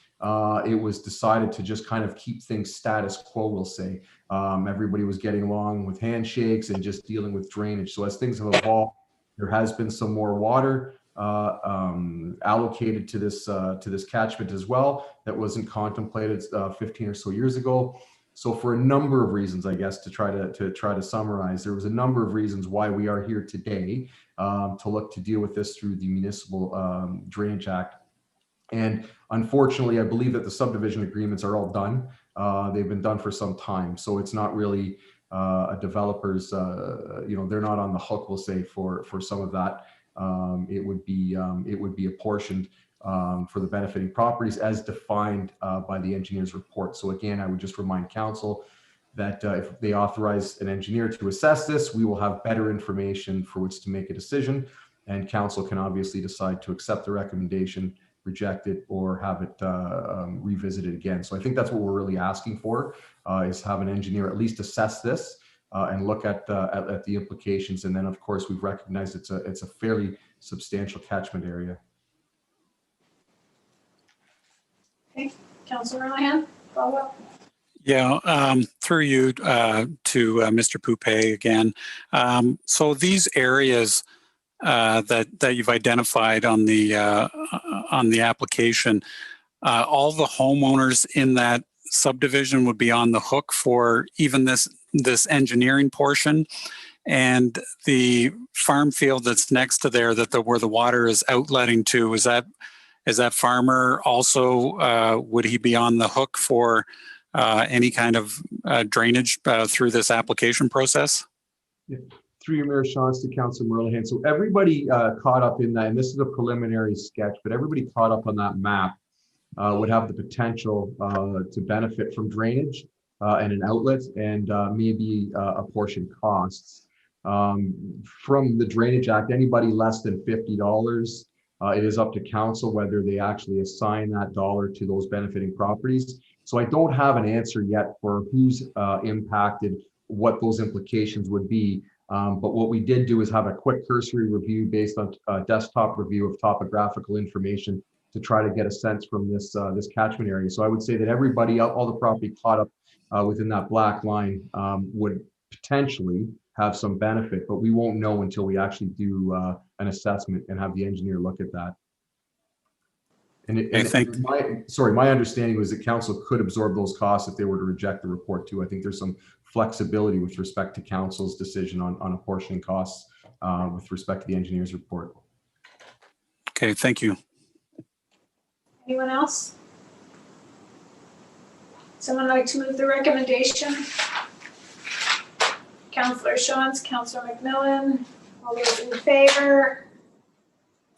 K: it was decided to just kind of keep things status quo, we'll say. Everybody was getting along with handshakes and just dealing with drainage. So as things have evolved, there has been some more water. allocated to this catchment as well that wasn't contemplated 15 or so years ago. So for a number of reasons, I guess, to try to summarize, there was a number of reasons why we are here today to look to deal with this through the Municipal Drainage Act. And unfortunately, I believe that the subdivision agreements are all done. They've been done for some time, so it's not really a developer's, they're not on the hook, we'll say, for some of that. It would be apportioned for the benefiting properties as defined by the engineer's report. So again, I would just remind council that if they authorize an engineer to assess this, we will have better information for which to make a decision, and council can obviously decide to accept the recommendation, reject it, or have it revisited again. So I think that's what we're really asking for, is have an engineer at least assess this and look at the implications. And then of course we've recognized it's a fairly substantial catchment area.
A: Okay, Councilor Ryan, follow up.
C: Yeah, through you to Mr. Poupé again. So these areas that you've identified on the application, all the homeowners in that subdivision would be on the hook for even this engineering portion, and the farm field that's next to there where the water is outletting to, is that farmer also, would he be on the hook for any kind of drainage through this application process?
K: Yeah. Through your Mayor Shawns to Councilor Merlehan. So everybody caught up in that, and this is a preliminary sketch, but everybody caught up on that map would have the potential to benefit from drainage and an outlet, and maybe a portion costs. From the Drainage Act, anybody less than $50, it is up to council whether they actually assign that dollar to those benefiting properties. So I don't have an answer yet for who's impacted, what those implications would be. But what we did do is have a quick cursory review based on a desktop review of topographical information to try to get a sense from this catchment area. So I would say that everybody, all the property caught up within that black line would potentially have some benefit, but we won't know until we actually do an assessment and have the engineer look at that. My understanding was that council could absorb those costs if they were to reject the report too. I think there's some flexibility with respect to council's decision on apportioning costs with respect to the engineer's report.
C: Okay, thank you.
A: Anyone else? Someone like to move the recommendation? Councilor Shawns, Councilor McMillan, all those in favor?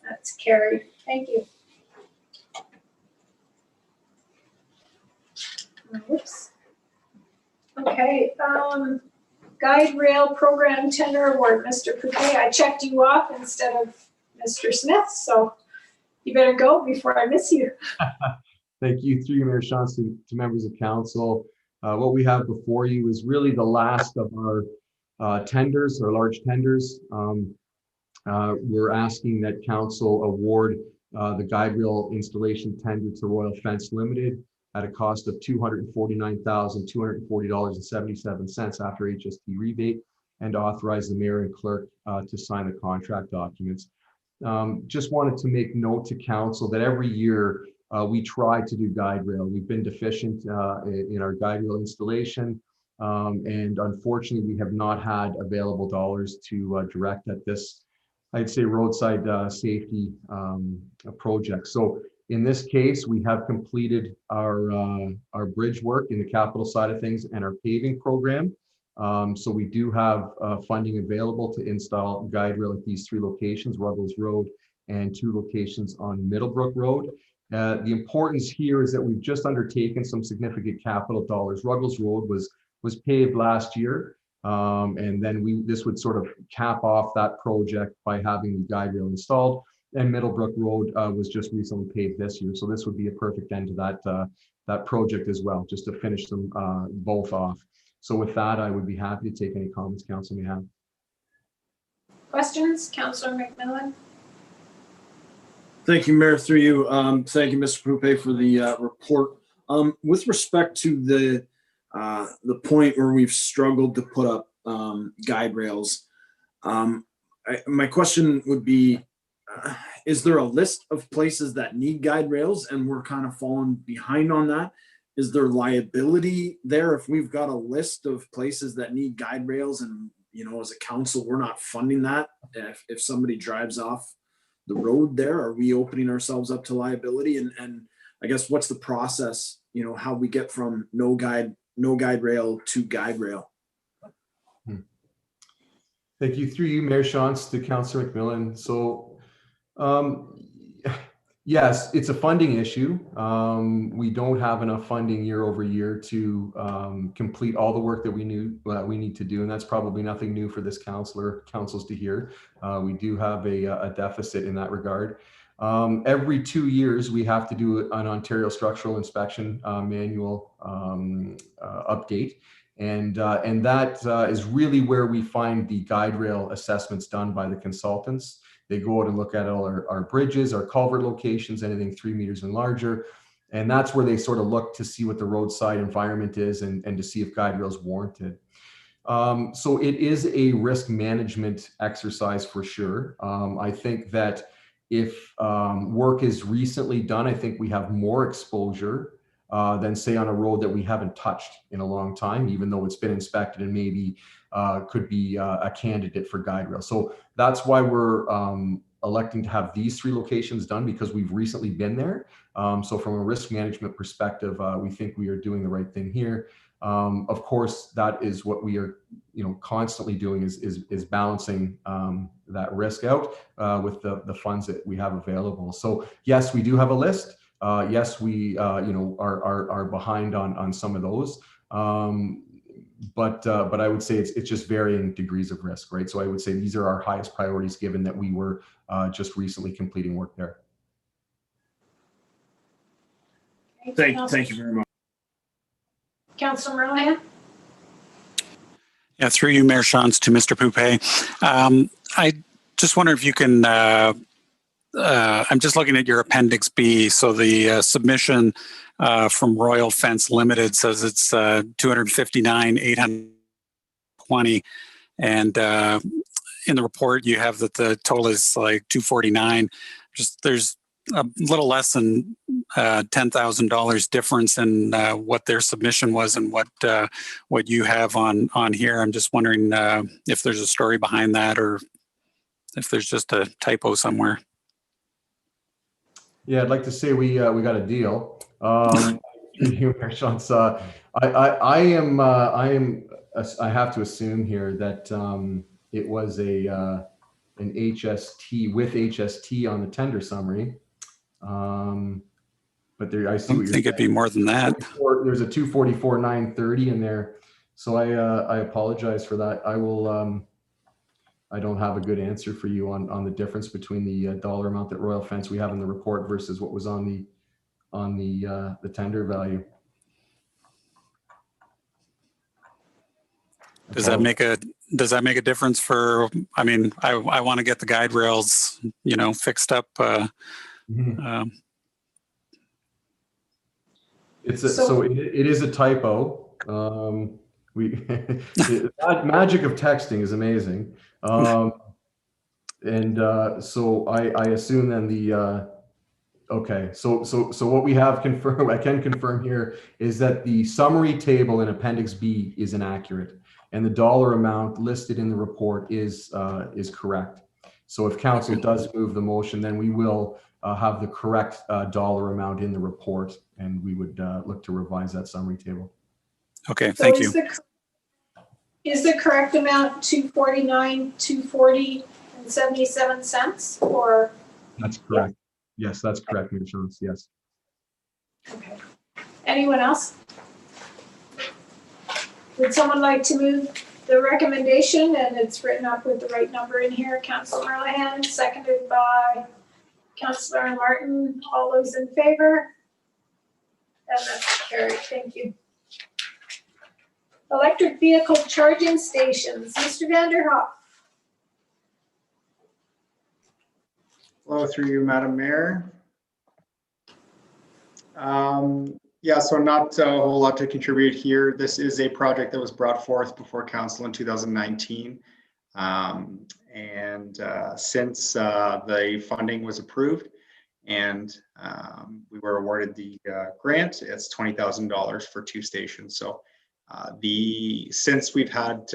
A: That's carried. Thank you. Oops. Okay, guide rail program tender award, Mr. Poupé. I checked you off instead of Mr. Smith, so you better go before I miss you.
K: Thank you. Through you, Mayor Shawns, to members of council. What we have before you is really the last of our tenders, or large tenders. We're asking that council award the guide rail installation tender to Royal Fence Limited at a cost of $249,240.77 after HST rebate, and authorize the mayor and clerk to sign the contract documents. Just wanted to make note to council that every year we try to do guide rail. We've been deficient in our guide rail installation, and unfortunately we have not had available dollars to direct at this, I'd say, roadside safety project. So in this case, we have completed our bridge work in the capital side of things and our paving program. So we do have funding available to install guide rail at these 3 locations, Ruggles Road and 2 locations on Middlebrook Road. The importance here is that we've just undertaken some significant capital dollars. Ruggles Road was paved last year, and then this would sort of cap off that project by having the guide rail installed. And Middlebrook Road was just recently paved this year, so this would be a perfect end to that project as well, just to finish them both off. So with that, I would be happy to take any comments council may have.
A: Questions, Councilor McMillan?
F: Thank you, Mayor. Through you, thank you, Mr. Poupé, for the report. With respect to the point where we've struggled to put up guide rails, my question would be, is there a list of places that need guide rails and we're kind of falling behind on that? Is there liability there if we've got a list of places that need guide rails and, you know, as a council, we're not funding that? If somebody drives off the road there, are we opening ourselves up to liability? And I guess what's the process, you know, how we get from no guide rail to guide rail?
K: Thank you. Through you, Mayor Shantz, to Councillor McMillan. So, yes, it's a funding issue. We don't have enough funding year over year to complete all the work that we need to do, and that's probably nothing new for this councils to hear. We do have a deficit in that regard. Every 2 years, we have to do an Ontario Structural Inspection manual update. And that is really where we find the guide rail assessments done by the consultants. They go out and look at all our bridges, our culvert locations, anything 3 meters and larger. And that's where they sort of look to see what the roadside environment is and to see if guide rail is warranted. So it is a risk management exercise for sure. I think that if work is recently done, I think we have more exposure than say on a road that we haven't touched in a long time, even though it's been inspected and maybe could be a candidate for guide rail. So that's why we're electing to have these 3 locations done, because we've recently been there. So from a risk management perspective, we think we are doing the right thing here. Of course, that is what we are, constantly doing is balancing that risk out with the funds that we have available. So yes, we do have a list. Yes, we are behind on some of those, but I would say it's just varying degrees of risk, right? So I would say these are our highest priorities, given that we were just recently completing work there.
F: Thank you very much.
A: Councillor Merlihan?
C: Yeah, through you, Mayor Shantz, to Mr. Poupé. I just wonder if you can, I'm just looking at your Appendix B. So the submission from Royal Fence Limited says it's 259,820, and in the report you have that the total is like 249. There's a little less than $10,000 difference in what their submission was and what you have on here. I'm just wondering if there's a story behind that, or if there's just a typo somewhere.
K: Yeah, I'd like to say we got a deal. I have to assume here that it was an HST with HST on the tender summary. But there, I see.
C: I think it'd be more than that.
K: There's a 244,930 in there, so I apologize for that. I will. I don't have a good answer for you on the difference between the dollar amount that Royal Fence we have in the report versus what was on the tender value.
C: Does that make a difference for? I mean, I want to get the guide rails, fixed up.
K: It is a typo. That magic of texting is amazing. So I assume then okay. So what we have confirmed, I can confirm here, is that the summary table in Appendix B is inaccurate, and the dollar amount listed in the report is correct. So if council does move the motion, then we will have the correct dollar amount in the report, and we would look to revise that summary table.
C: Okay, thank you.
A: Is the correct amount $249,240.77, or?
K: That's correct. Yes, that's correct, Ms. Jones. Yes.
A: Okay. Anyone else? Would someone like to move the recommendation, and it's written up with the right number in here? Councillor Merlihan, seconded by Councillor Martin. All those in favor? And that's carried. Thank you. Electric vehicle charging stations. Mr. Vanderhoff.
L: Hello, through you, Madam Mayor. So not a whole lot to contribute here. This is a project that was brought forth before council in 2019. And since the funding was approved and we were awarded the grant, it's $20,000 for 2 stations. So since we've had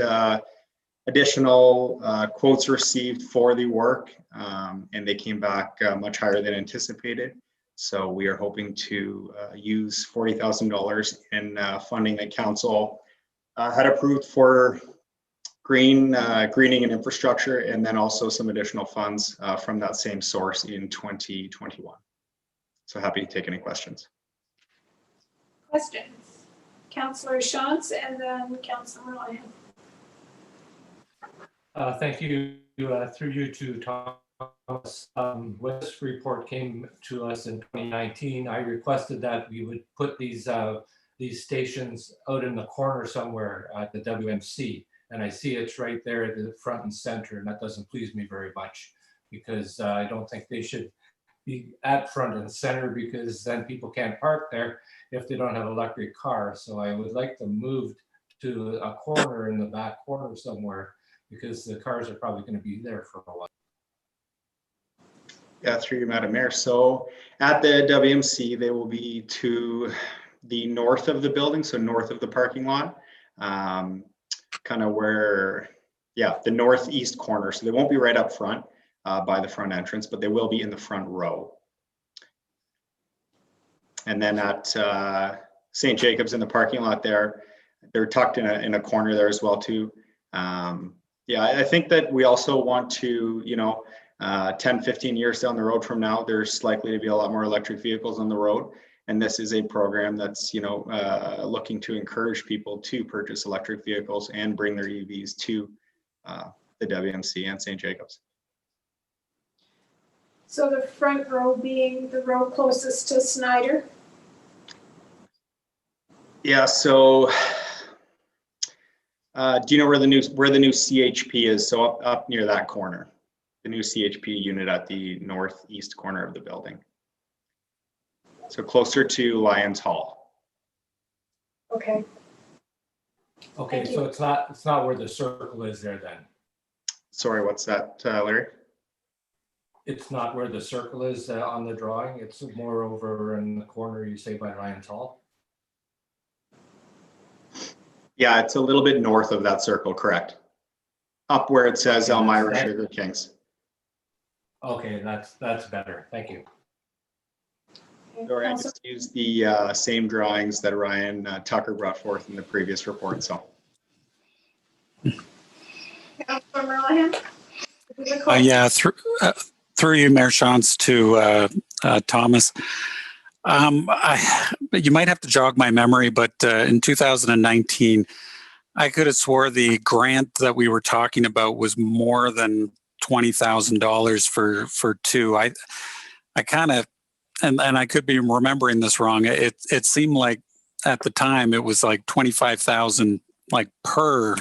L: additional quotes received for the work, and they came back much higher than anticipated. So we are hoping to use $40,000 in funding that council had approved for greening and infrastructure, and then also some additional funds from that same source in 2021. So happy to take any questions.
A: Questions? Councillor Shantz and then Councillor Ryan.
B: Thank you. Through you to Thomas. When this report came to us in 2019, I requested that we would put these stations out in the corner somewhere at the WMC. And I see it's right there at the front and center, and that doesn't please me very much, because I don't think they should be at front and center, because then people can't park there if they don't have an electric car. So I would like to move to a corner in the back corner somewhere, because the cars are probably going to be there for a while.
L: Yeah, through you, Madam Mayor. So at the WMC, they will be to the north of the building, so north of the parking lot, kind of where, yeah, the northeast corner. So they won't be right up front by the front entrance, but they will be in the front row. And then at St. Jacobs in the parking lot there, they're tucked in a corner there as well too. Yeah, I think that we also want to, 10, 15 years down the road from now, there's likely to be a lot more electric vehicles on the road. And this is a program that's, looking to encourage people to purchase electric vehicles and bring their EVs to the WMC and St. Jacobs.
A: So the front row being the row closest to Snyder?
L: Yeah, so do you know where the new CHP is? So up near that corner, the new CHP unit at the northeast corner of the building. So closer to Lions Hall.
A: Okay.
B: Okay,
A: Thank
B: so
A: you.
B: it's not where the circle is there then.
L: Sorry, what's that, Larry?
B: It's not where the circle is on the drawing. It's more over in the corner, you say, by Lions Hall.
L: Yeah, it's a little bit north of that circle, correct. Up where it says Elmira Sugar Kings.
B: Okay, that's better. Thank you.
L: Sorry, I just used the same drawings that Ryan Tucker brought forth in the previous report. So.
A: Councillor Merlehan?
C: Yeah, through you, Mayor Shantz, to Thomas. You might have to jog my memory, but in 2019, I could have swore the grant that we were talking about was more than $20,000 for 2. I kind of, and I could be remembering this wrong. It seemed like at the time it was like 25,000 like per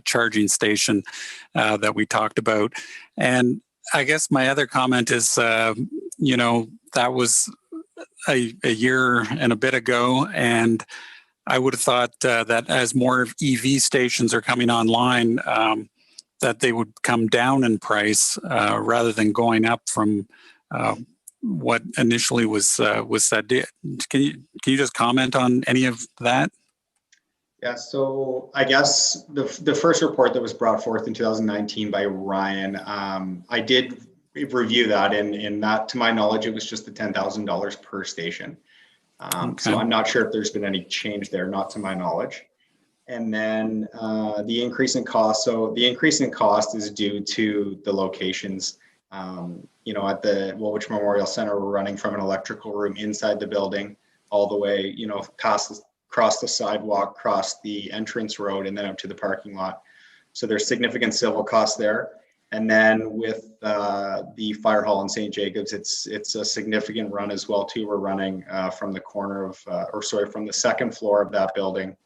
C: charging station that we talked about. And I guess my other comment is, that was a year and a bit ago, and I would have thought that as more EV stations are coming online, that they would come down in price rather than going up from what initially was said. Can you just comment on any of that?
L: Yeah, so I guess the first report that was brought forth in 2019 by Ryan, I did review that, and that, to my knowledge, it was just the $10,000 per station. Okay. So I'm not sure if there's been any change there, not to my knowledge. And then the increase in cost. So the increase in cost is due to the locations. At the Woolwich Memorial Center, we're running from an electrical room inside the building all the way, across the sidewalk, across the entrance road, and then up to the parking lot. So there's significant civil costs there. And then with the fire hall in St. Jacobs, it's a significant run as well too. We're running from the corner of, from the second floor of that building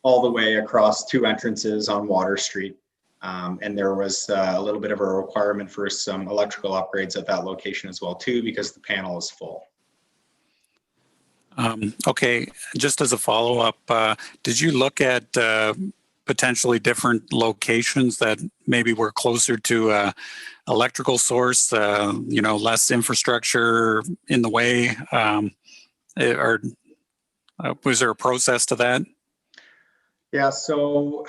L: all the way across 2 entrances on Water Street. And there was a little bit of a requirement for some electrical upgrades at that location as well too, because the panel is full.
C: Okay, just as a follow-up, did you look at potentially different locations that maybe were closer to electrical source, less infrastructure in the way? Or was there a process to that?
L: Yeah, so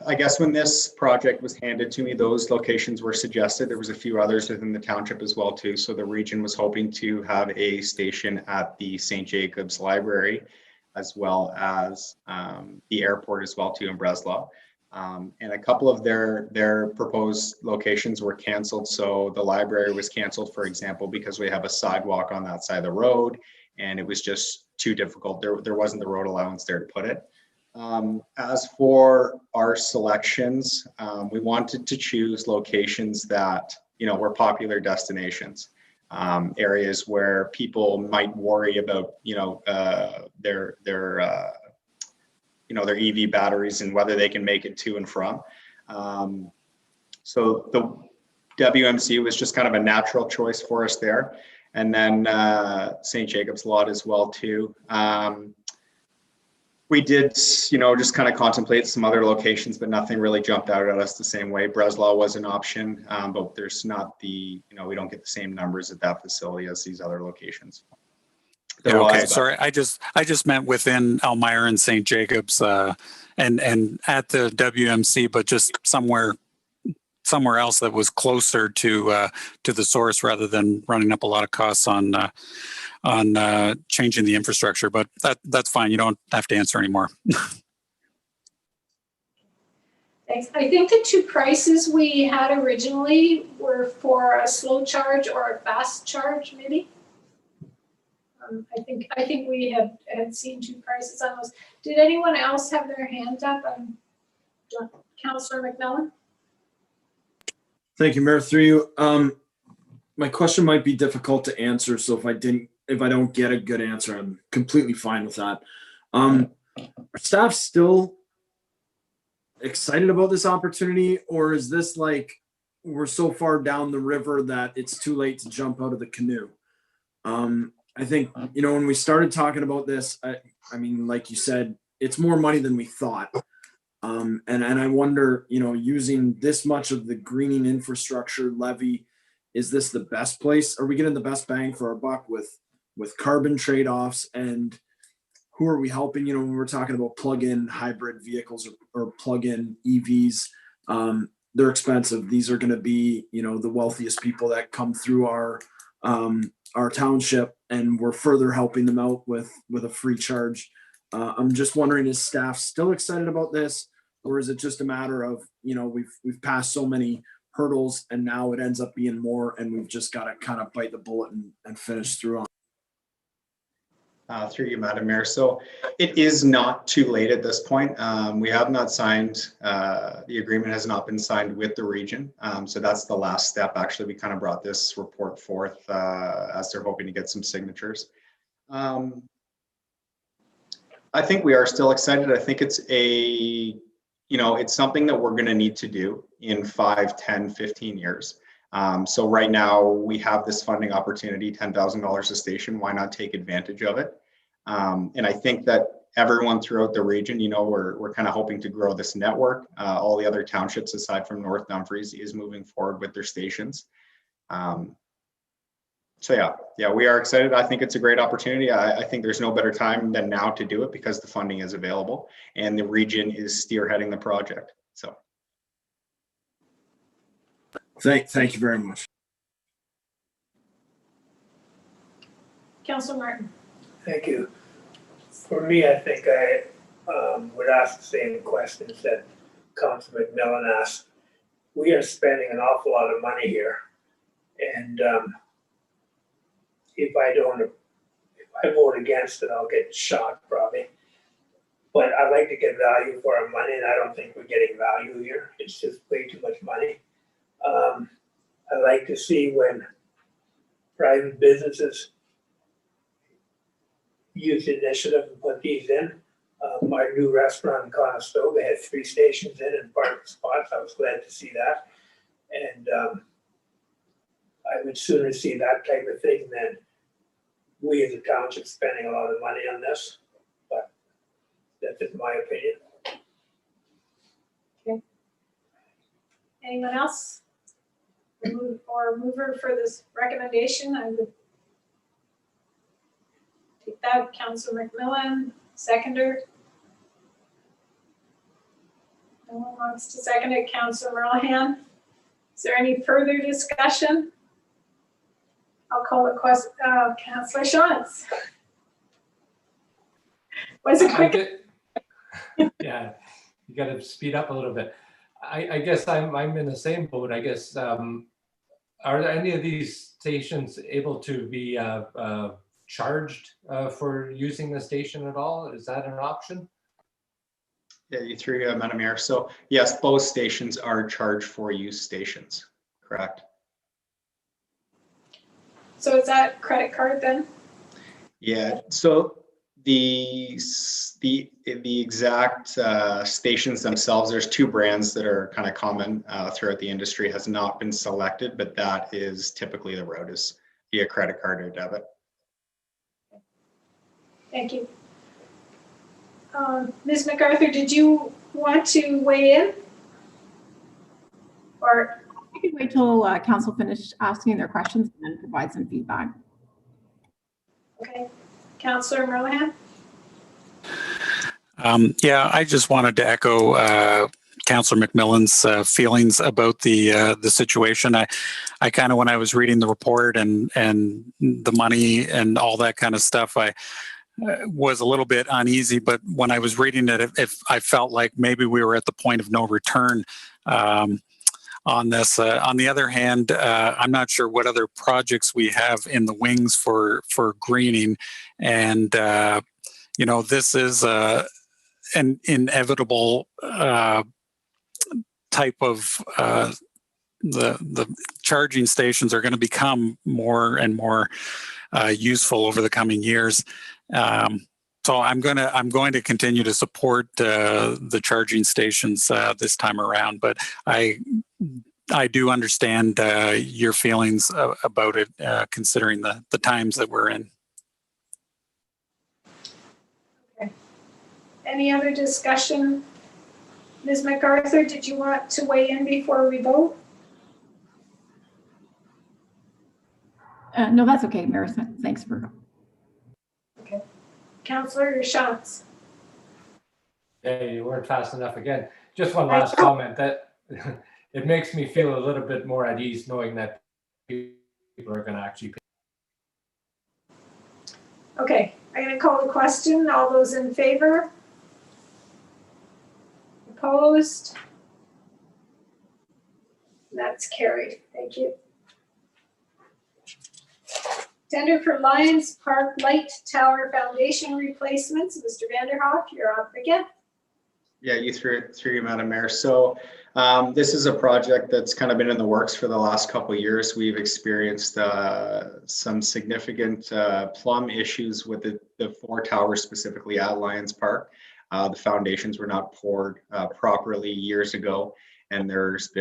L: I guess when this project was handed to me, those locations were suggested. There was a few others within the township as well too. So the region was hoping to have a station at the St. Jacobs Library, as well as the airport as well too in Breslau. And a couple of their proposed locations were canceled. So the library was canceled, for example, because we have a sidewalk on that side of the road, and it was just too difficult. There wasn't the road allowance there to put it. As for our selections, we wanted to choose locations that, were popular destinations, areas where people might worry about, their EV batteries and whether they can make it to and from. So the WMC was just kind of a natural choice for us there. And then St. Jacobs Lot as well too. We did, just kind of contemplate some other locations, but nothing really jumped out at us the same way. Breslau was an option, but there's not we don't get the same numbers at that facility as these other locations.
C: Yeah, okay, sorry. I just meant within Elmira and St. Jacobs, and at the WMC, but just somewhere else that was closer to the source, rather than running up a lot of costs on changing the infrastructure. But that's fine. You don't have to answer anymore.
A: Thanks. I think the two prices we had originally were for a slow charge or a fast charge, maybe. I think we had seen two prices on those. Did anyone else have their hand up? Councillor McMillan?
F: Thank you, Mayor. Through you. My question might be difficult to answer, so if I don't get a good answer, I'm completely fine with that. Are staff still excited about this opportunity, or is this like we're so far down the river that it's too late to jump out of the canoe? I think, when we started talking about this, I mean, like you said, it's more money than we thought. And I wonder, using this much of the greening infrastructure levy, is this the best place? Are we getting the best bang for our buck with carbon trade-offs? And who are we helping? When we're talking about plug-in hybrid vehicles or plug-in EVs, they're expensive. These are going to be, the wealthiest people that come through our township, and we're further helping them out with a free charge. I'm just wondering, is staff still excited about this, or is it just a matter of, we've passed so many hurdles and now it ends up being more, and we've just got to kind of bite the bullet and finish through on?
L: Through you, Madam Mayor. So it is not too late at this point. We have not signed, the agreement has not been signed with the region. So that's the last step. Actually, we kind of brought this report forth as they're hoping to get some signatures. I think we are still excited. I think it's it's something that we're going to need to do in 5, 10, 15 years. So right now we have this funding opportunity, $10,000 a station. Why not take advantage of it? And I think that everyone throughout the region, we're kind of hoping to grow this network. All the other townships aside from North Dumfries is moving forward with their stations. So yeah, we are excited. I think it's a great opportunity. I think there's no better time than now to do it because the funding is available and the region is spearheading the project. So.
F: Thank you very much.
A: Councillor Martin?
G: Thank you. For me, I think I would ask the same questions that Councillor McMillan asked. We are spending an awful lot of money here, and if I vote against it, I'll get shot probably. But I like to get value for our money, and I don't think we're getting value here. It's just way too much money. I like to see when private businesses use initiative and put these in. Our new restaurant in Conestoga had 3 stations in and parking spots. I was glad to see that. And I would sooner see that type of thing than we as a township spending a lot of money on this. But that's just my opinion.
A: Anyone else? Or mover for this recommendation? I would take that. Councillor McMillan, seconder. No one wants to second it. Councillor Merlehan. Is there any further discussion? I'll call the question. Councillor Shantz. Was it quick?
B: Yeah, you got to speed up a little bit. I guess I'm in the same boat. I guess are any of these stations able to be charged for using the station at all? Is that an option?
L: Yeah, you threw Madam Mayor. So yes, both stations are charged for use stations, correct?
A: So is that credit card then?
L: Yeah, so the exact stations themselves, there's two brands that are kind of common throughout the industry, has not been selected, but that is typically the route is via credit card or debit.
A: Thank you. Ms. MacArthur, did you want to weigh in? Or
M: I could wait till council finished asking their questions and then provide some feedback.
A: okay, Councillor Merlehan?
C: Yeah, I just wanted to echo Councillor McMillan's feelings about the situation. I kind of, when I was reading the report and the money and all that kind of stuff, I was a little bit uneasy. But when I was reading it, if I felt like maybe we were at the point of no return on this. On the other hand, I'm not sure what other projects we have in the wings for greening, and you know, this is an inevitable type of the charging stations are going to become more and more useful over the coming years. So I'm going to continue to support the charging stations this time around, but I do understand your feelings about it, considering the times that we're in.
A: Okay. Any other discussion? Ms. MacArthur, did you want to weigh in before we vote?
M: No, that's okay, Mayor. Thanks for.
A: Okay. Councillor Shantz.
B: Hey, you weren't fast enough again. Just one last comment that it makes me feel a little bit more at ease knowing that people are going to actually pay.
A: Okay, I'm going to call the question. All those in favor? Opposed? That's carried. Thank you. Tender for Lions Park Light Tower Foundation replacements. Mr. Vanderhoff, you're up again.
L: Yeah, you threw Madam Mayor. So this is a project that's kind of been in the works for the last couple of years. We've experienced some significant plumb issues with the four towers, specifically at Lions Park. The foundations were not poured properly years ago, and there's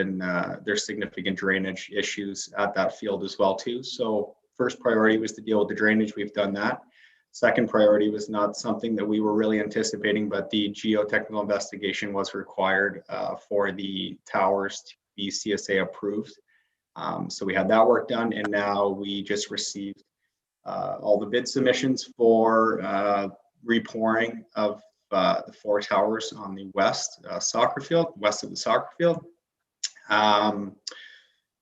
L: significant drainage issues at that field as well too. So first priority was to deal with the drainage. We've done that. Second priority was not something that we were really anticipating, but the geotechnical investigation was required for the towers to be CSA approved. So we had that work done, and now we just received all the bid submissions for repouring of the four towers on the west soccer field, west of the soccer field.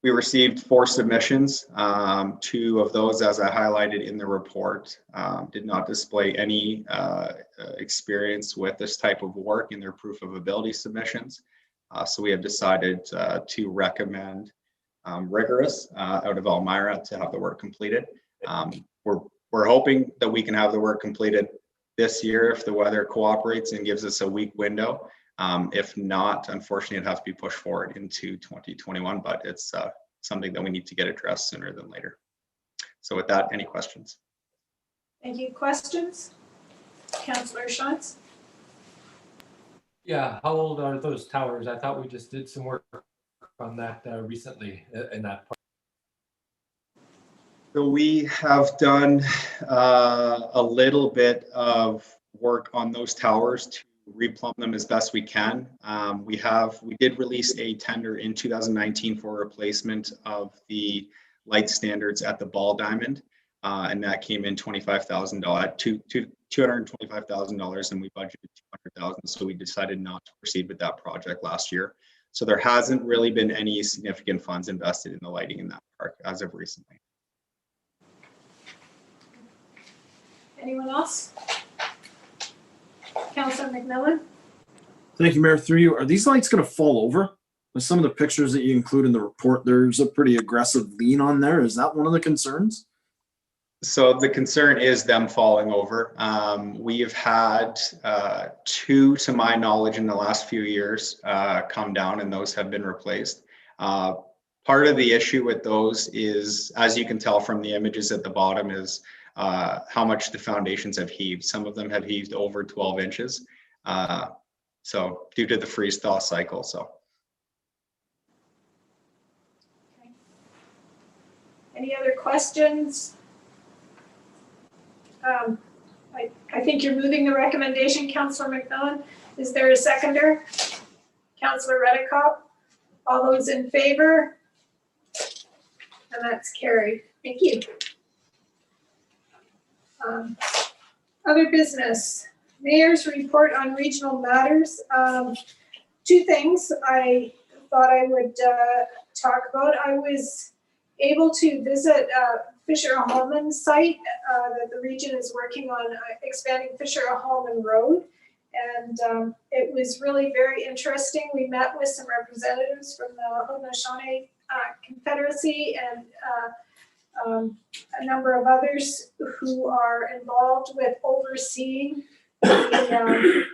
L: We received 4 submissions. 2 of those, as I highlighted in the report, did not display any experience with this type of work in their proof of ability submissions. So we have decided to recommend Rigorous out of Elmira to have the work completed. We're hoping that we can have the work completed this year if the weather cooperates and gives us a week window. If not, unfortunately, it has to be pushed forward into 2021, but it's something that we need to get addressed sooner than later. So with that, any questions?
A: Thank you. Questions? Councillor Shantz?
B: Yeah, how old are those towers? I thought we just did some work on that recently in that part.
L: So we have done a little bit of work on those towers to replumb them as best we can. We did release a tender in 2019 for replacement of the light standards at the ball diamond, and that came in $225,000, and we budgeted $200,000. So we decided not to proceed with that project last year. So there hasn't really been any significant funds invested in the lighting in that park as of recently.
A: Anyone else? Councillor McMillan?
F: Thank you, Mayor. Through you, are these lights going to fall over? With some of the pictures that you include in the report, there's a pretty aggressive lean on there. Is that one of the concerns?
L: So the concern is them falling over. We've had 2, to my knowledge, in the last few years come down, and those have been replaced. Part of the issue with those is, as you can tell from the images at the bottom, is how much the foundations have heaved. Some of them have heaved over 12 inches. So due to the freeze thaw cycle. So.
A: Okay. Any other questions? I think you're moving the recommendation, Councillor McMillan. Is there a seconder? Councillor Redekop? All those in favor? And that's carried. Thank you. Other business. Mayor's report on regional matters. 2 things I thought I would talk about. I was able to visit Fisher-Hallman site that the region is working on expanding Fisher-Hallman Road. And it was really very interesting. We met with some representatives from the Haudenosaunee Confederacy and a number of others who are involved with overseeing the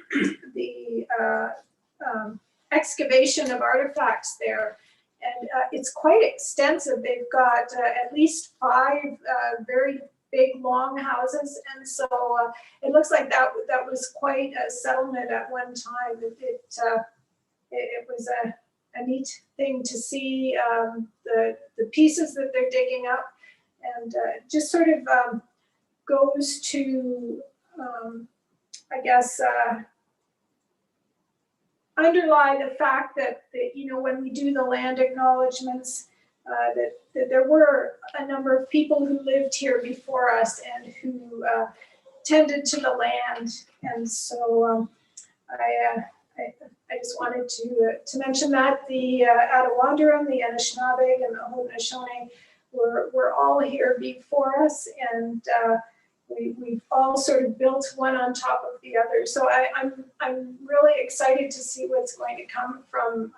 A: excavation of artifacts there. And it's quite extensive. They've got at least 5 very big, long houses. And so it looks like that was quite a settlement at one time. It was a neat thing to see the pieces that they're digging up, and just sort of goes to, I guess, underlie the fact that when we do the land acknowledgements, that there were a number of people who lived here before us and who tended to the land. And so I just wanted to mention that the Attawandaron, the Anishinaabe, and the Haudenosaunee were all here before us, and we've all sort of built one on top of the other. So I'm really excited to see what's going to come from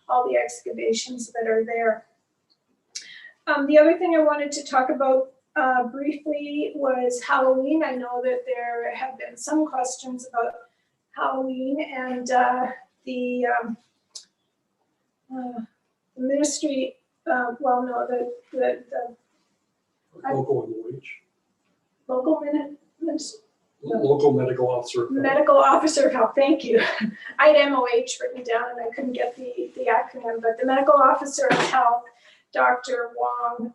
A: all the excavations that are there. The other thing I wanted to talk about briefly was Halloween. I know that there have been some questions about Halloween, and the ministry, well, no, the
N: Local MOH.
A: Local
N: Medical Officer.
A: Medical Officer of Health, thank you. I had MOH written down and I couldn't get the acronym, but the Medical Officer of Health, Dr. Wong,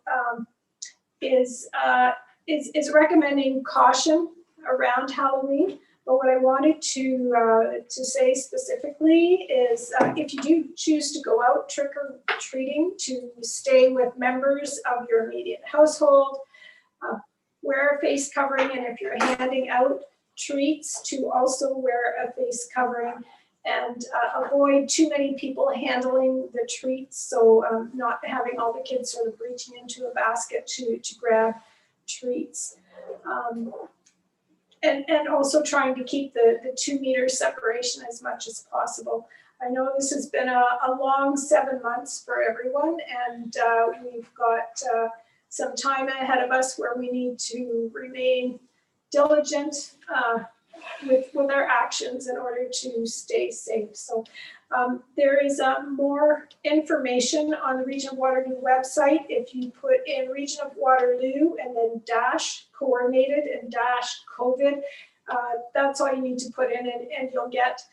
A: is recommending caution around Halloween. But what I wanted to say specifically is if you do choose to go out trick-or-treating, to stay with members of your immediate household, wear a face covering, and if you're handing out treats, to also wear a face covering, and avoid too many people handling the treats, so not having all the kids sort of reaching into a basket to grab treats. And also trying to keep the 2 meter separation as much as possible. I know this has been a long 7 months for everyone, and we've got some time ahead of us where we need to remain diligent with our actions in order to stay safe. So there is more information on the Region of Waterloo website. If you put in Region of Waterloo and then -coordinated and -COVID, that's all you need to put in, and you'll get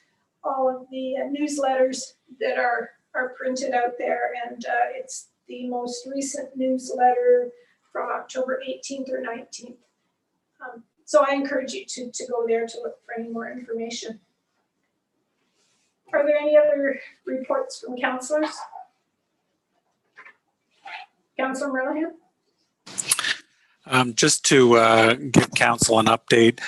A: all of the newsletters that are printed out there. And it's the most recent newsletter from October 18th or 19th. So I encourage you to go there to look for any more information. Are there any other reports from councillors? Councillor Merlihan?
C: Just to give council an update,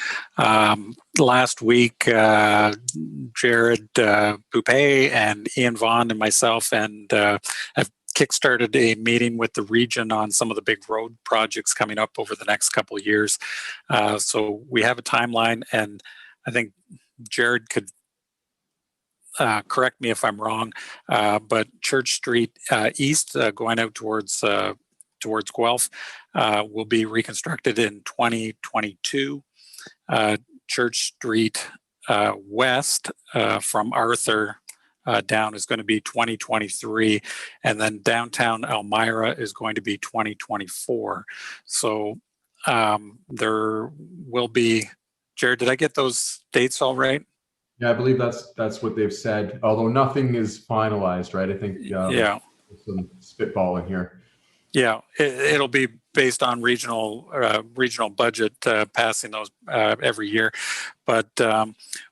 C: last week, Jared Poupé and Ian Vaughn and myself have kickstarted a meeting with the region on some of the big road projects coming up over the next couple of years. So we have a timeline, and I think Jared could correct me if I'm wrong, but Church Street East going out towards Guelph will be reconstructed in 2022. Church Street West from Arthur down is going to be 2023, and then downtown Elmira is going to be 2024. So there will be, Jared, did I get those dates all right?
K: Yeah, I believe that's what they've said, although nothing is finalized, right? I think
C: Yeah.
K: Some spitballing here.
C: Yeah, it'll be based on regional budget passing those every year, but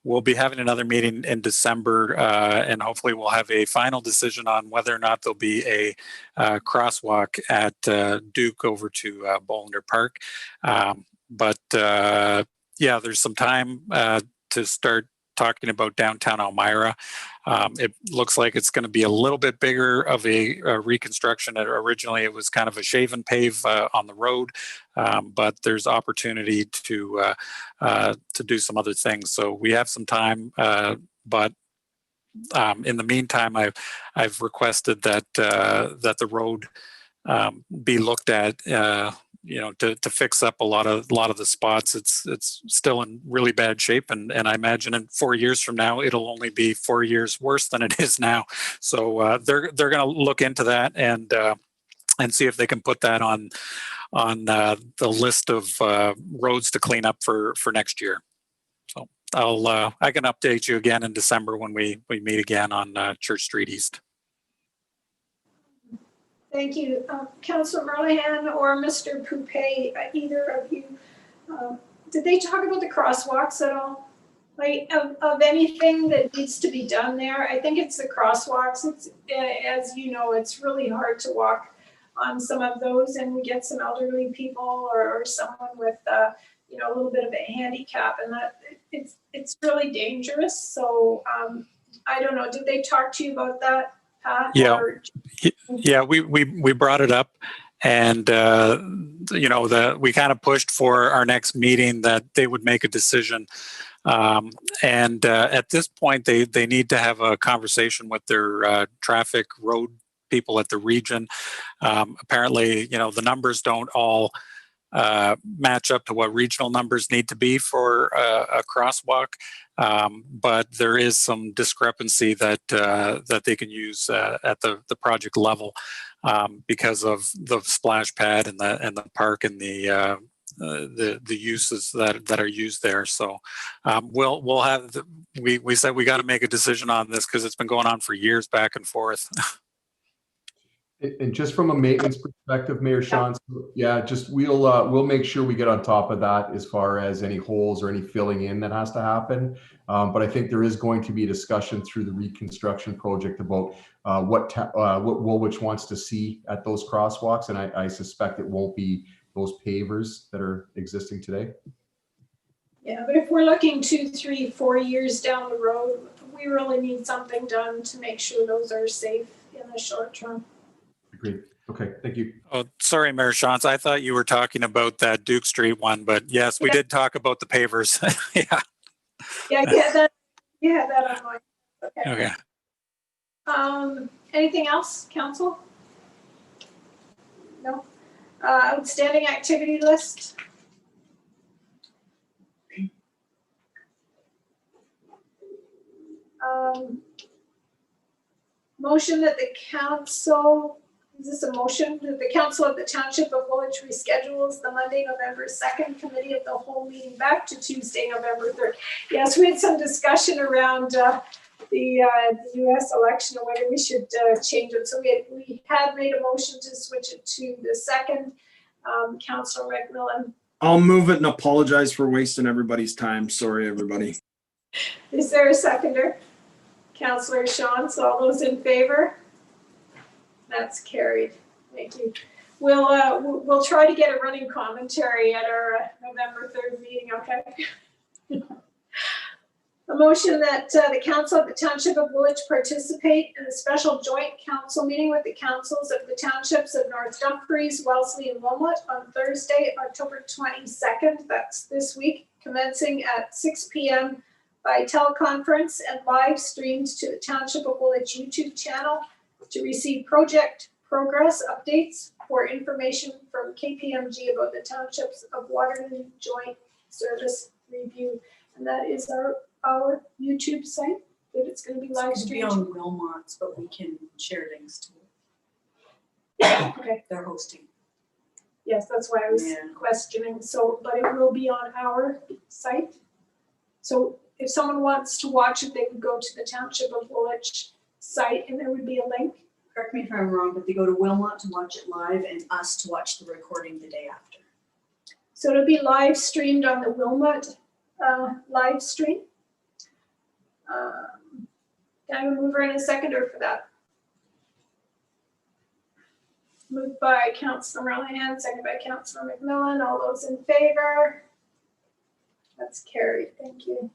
C: we'll be having another meeting in December, and hopefully we'll have a final decision on whether or not there'll be a crosswalk at Duke over to Bolander Park. But yeah, there's some time to start talking about downtown Elmira. It looks like it's going to be a little bit bigger of a reconstruction. Originally, it was kind of a shave and pave on the road, but there's opportunity to do some other things. So we have some time, but in the meantime, I've requested that that the road be looked at. To fix up a lot of the spots. It's still in really bad shape, and I imagine in 4 years from now it'll only be 4 years worse than it is now. So they're going to look into that and see if they can put that on the list of roads to clean up for next year. So I can update you again in December when we meet again on Church Street East.
A: Thank you. Councillor Merlihan or Mr. Poupé, either of you, did they talk about the crosswalks at all? Like of anything that needs to be done there? I think it's the crosswalks. It's, as you know, it's really hard to walk on some of those, and we get some elderly people or someone with a little bit of a handicap, and that it's really dangerous. So I don't know. Did they talk to you about that, Pat?
C: Yeah. Yeah, we brought it up, and we kind of pushed for our next meeting that they would make a decision. And at this point, they need to have a conversation with their traffic road people at the region. Apparently, the numbers don't all match up to what regional numbers need to be for a crosswalk. But there is some discrepancy that they can use at the project level because of the splash pad and the park and the uses that are used there. So we'll have we said we got to make a decision on this because it's been going on for years back and forth.
K: And just from a maintenance perspective, Mayor Sean, yeah, just we'll make sure we get on top of that as far as any holes or any filling in that has to happen. But I think there is going to be a discussion through the reconstruction project about what Woolwich wants to see at those crosswalks, and I suspect it won't be those pavers that are existing today.
A: Yeah, but if we're looking 2, 3, 4 years down the road, we really need something done to make sure those are safe in the short term.
K: Agreed. Okay, thank you.
C: Oh, sorry, Mayor Shantz. I thought you were talking about that Duke Street one, but yes, we did talk about the pavers. Yeah.
A: Yeah, that on mine.
C: Okay.
A: Anything else, council? No. Outstanding activity list. Motion that the council. Is this a motion that the council of the Township of Woolwich reschedules the Monday, November 2nd committee of the whole meeting back to Tuesday, November 3rd? Yes, we had some discussion around the US election and whether we should change it. So we had made a motion to switch it to the 2nd. Councilor McMillan.
F: I'll move it and apologize for wasting everybody's time. Sorry, everybody.
A: Is there a seconder? Councillor Shantz, all those in favor? That's carried. Thank you. We'll try to get a running commentary at our November 3rd meeting, okay? A motion that the Council of the Township of Woolwich participate in a special joint council meeting with the councils of the townships of North Dumfries, Wellesley, and Wilmot on Thursday, October 22nd. That's this week, commencing at 6 p.m. by teleconference and live streamed to the Township of Woolwich YouTube channel to receive project progress updates for information from KPMG about the Townships of Waterloo Joint Service Review. And that is our YouTube site that it's going to be live
H: It's
A: streamed.
H: gonna be on Wilmot's, but we can share links to it.
A: Okay,
H: They're hosting.
A: yes, that's why I was
H: Yeah.
A: questioning. So, but it will be on our site. So if someone wants to watch it, they would go to the Township of Woolwich site and there would be a link.
H: Correct me if I'm wrong, but they go to Wilmot to watch it live and us to watch the recording the day after.
A: So it'll be live streamed on the Wilmot live stream. Can I have a mover and a seconder for that? Moved by Councillor Monahan, seconded by Councillor McMillan. All those in favor? That's carried. Thank you.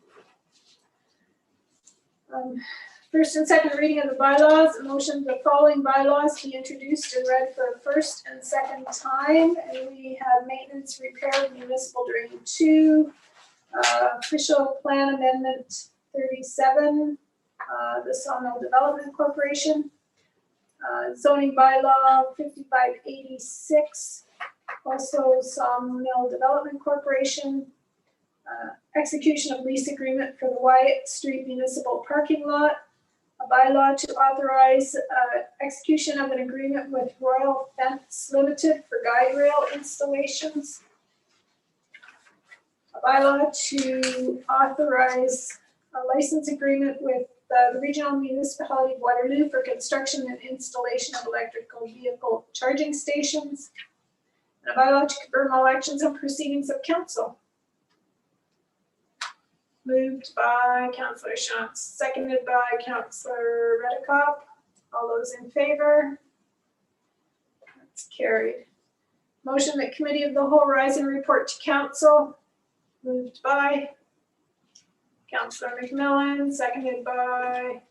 A: First and second reading of the bylaws. A motion the following bylaws be introduced and read for a first and second time. And we have maintenance repair of municipal drain 2, official plan amendment 37, the Sawmill Development Corporation, zoning bylaw 5586, also Sawmill Development Corporation, execution of lease agreement for the Wyatt Street Municipal Parking Lot, a bylaw to authorize execution of an agreement with Royal Fence Limited for guide rail installations, a bylaw to authorize a license agreement with the Regional Municipality of Waterloo for construction and installation of electrical vehicle charging stations, and a bylaw to confirm all actions and proceedings of council. Moved by Councillor Shantz, seconded by Councillor Redekop. All those in favor? That's carried. Motion that Committee of the Whole rise and report to council. Moved by Councillor McMillan, seconded by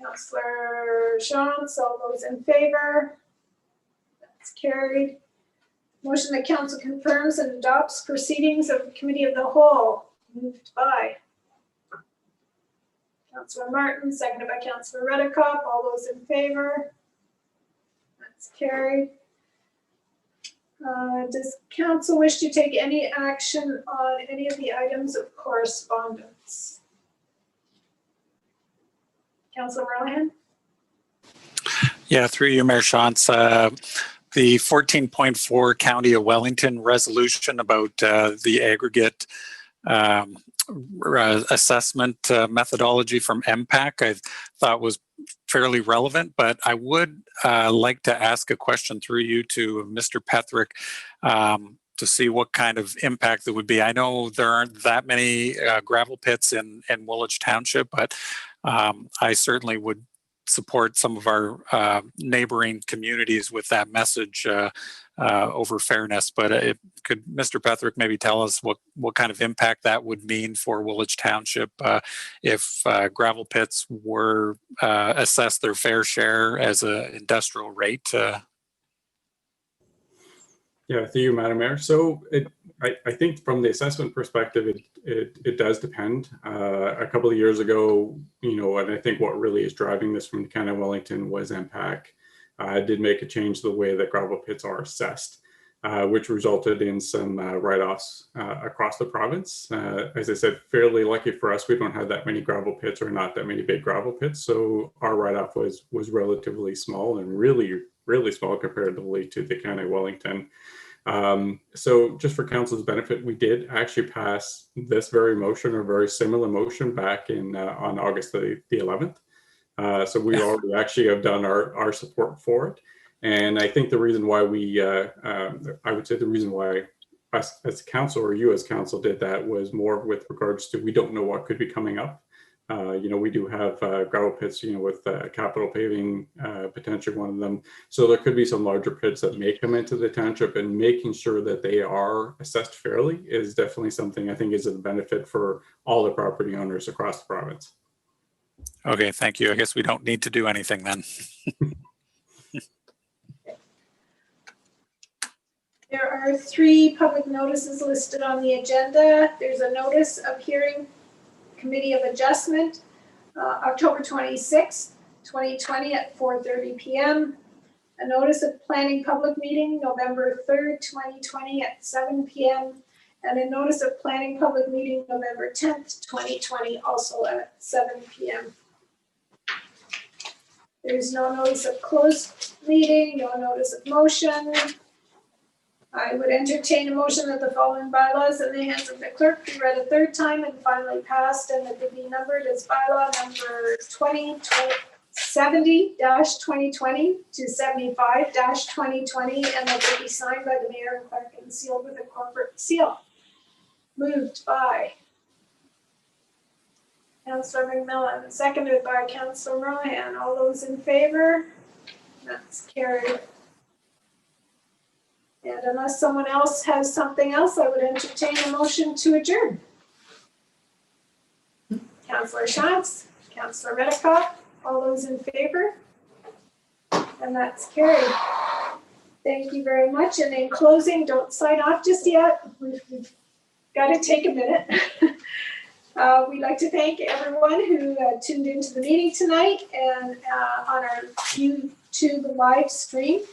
A: Councillor Shantz. All those in favor? That's carried. Motion that council confirms and adopts proceedings of the Committee of the Whole. Moved by Councillor Martin, seconded by Councillor Redekop. All those in favor? That's carried. Does council wish to take any action on any of the items of correspondence? Councillor Monahan?
C: Yeah, through you, Mayor Shantz. The 14.4 County of Wellington resolution about the aggregate assessment methodology from MPAC, I thought was fairly relevant, but I would like to ask a question through you to Mr. Petherick to see what kind of impact there would be. I know there aren't that many gravel pits in Woolwich Township, but I certainly would support some of our neighboring communities with that message over fairness. But could Mr. Petherick maybe tell us what kind of impact that would mean for Woolwich Township if gravel pits were assessed their fair share as an industrial rate?
N: Yeah, through you, Madam Mayor. So I think from the assessment perspective, it does depend. A couple of years ago, and I think what really is driving this from the County of Wellington was MPAC did make a change the way that gravel pits are assessed, which resulted in some write-offs across the province. As I said, fairly lucky for us, we don't have that many gravel pits or not that many big gravel pits. So our write-off was relatively small and really, really small comparatively to the County of Wellington. So just for council's benefit, we did actually pass this very motion or very similar motion back in on August the 11th. So we already actually have done our support for it. And I think the reason why I would say the reason why us as council or you as council did that was more with regards to we don't know what could be coming up We do have gravel pits, with capital paving potentially one of them. So there could be some larger pits that may come into the township, and making sure that they are assessed fairly is definitely something I think is a benefit for all the property owners across the province.
C: Okay, thank you. I guess we don't need to do anything then.
A: There are 3 public notices listed on the agenda. There's a notice of hearing Committee of Adjustment, October 26, 2020 at 4:30 p.m. A notice of planning public meeting, November 3rd, 2020 at 7 p.m. And a notice of planning public meeting, November 10th, 2020, also at 7 p.m. There's no notice of closed meeting, no notice of motion. I would entertain a motion that the following bylaws in the hands of the clerk be read a 3rd time and finally passed, and that they be numbered as bylaw number 70-2020 to 75-2020, and that they be signed by the mayor and clerk and sealed with a corporate seal. Moved by Councillor McMillan, seconded by Councillor Rohan. All those in favor? That's carried. And unless someone else has something else, I would entertain a motion to adjourn. Councillor Shantz, Councillor Redikoff, all those in favor? And that's carried. Thank you very much. And in closing, don't sign off just yet. We've got to take a minute. We'd like to thank everyone who tuned into the meeting tonight and on our YouTube live stream.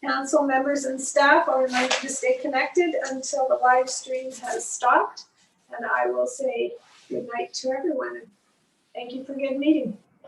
A: Council members and staff are reminded to stay connected until the live stream has stopped. And I will say good night to everyone. Thank you for a good meeting.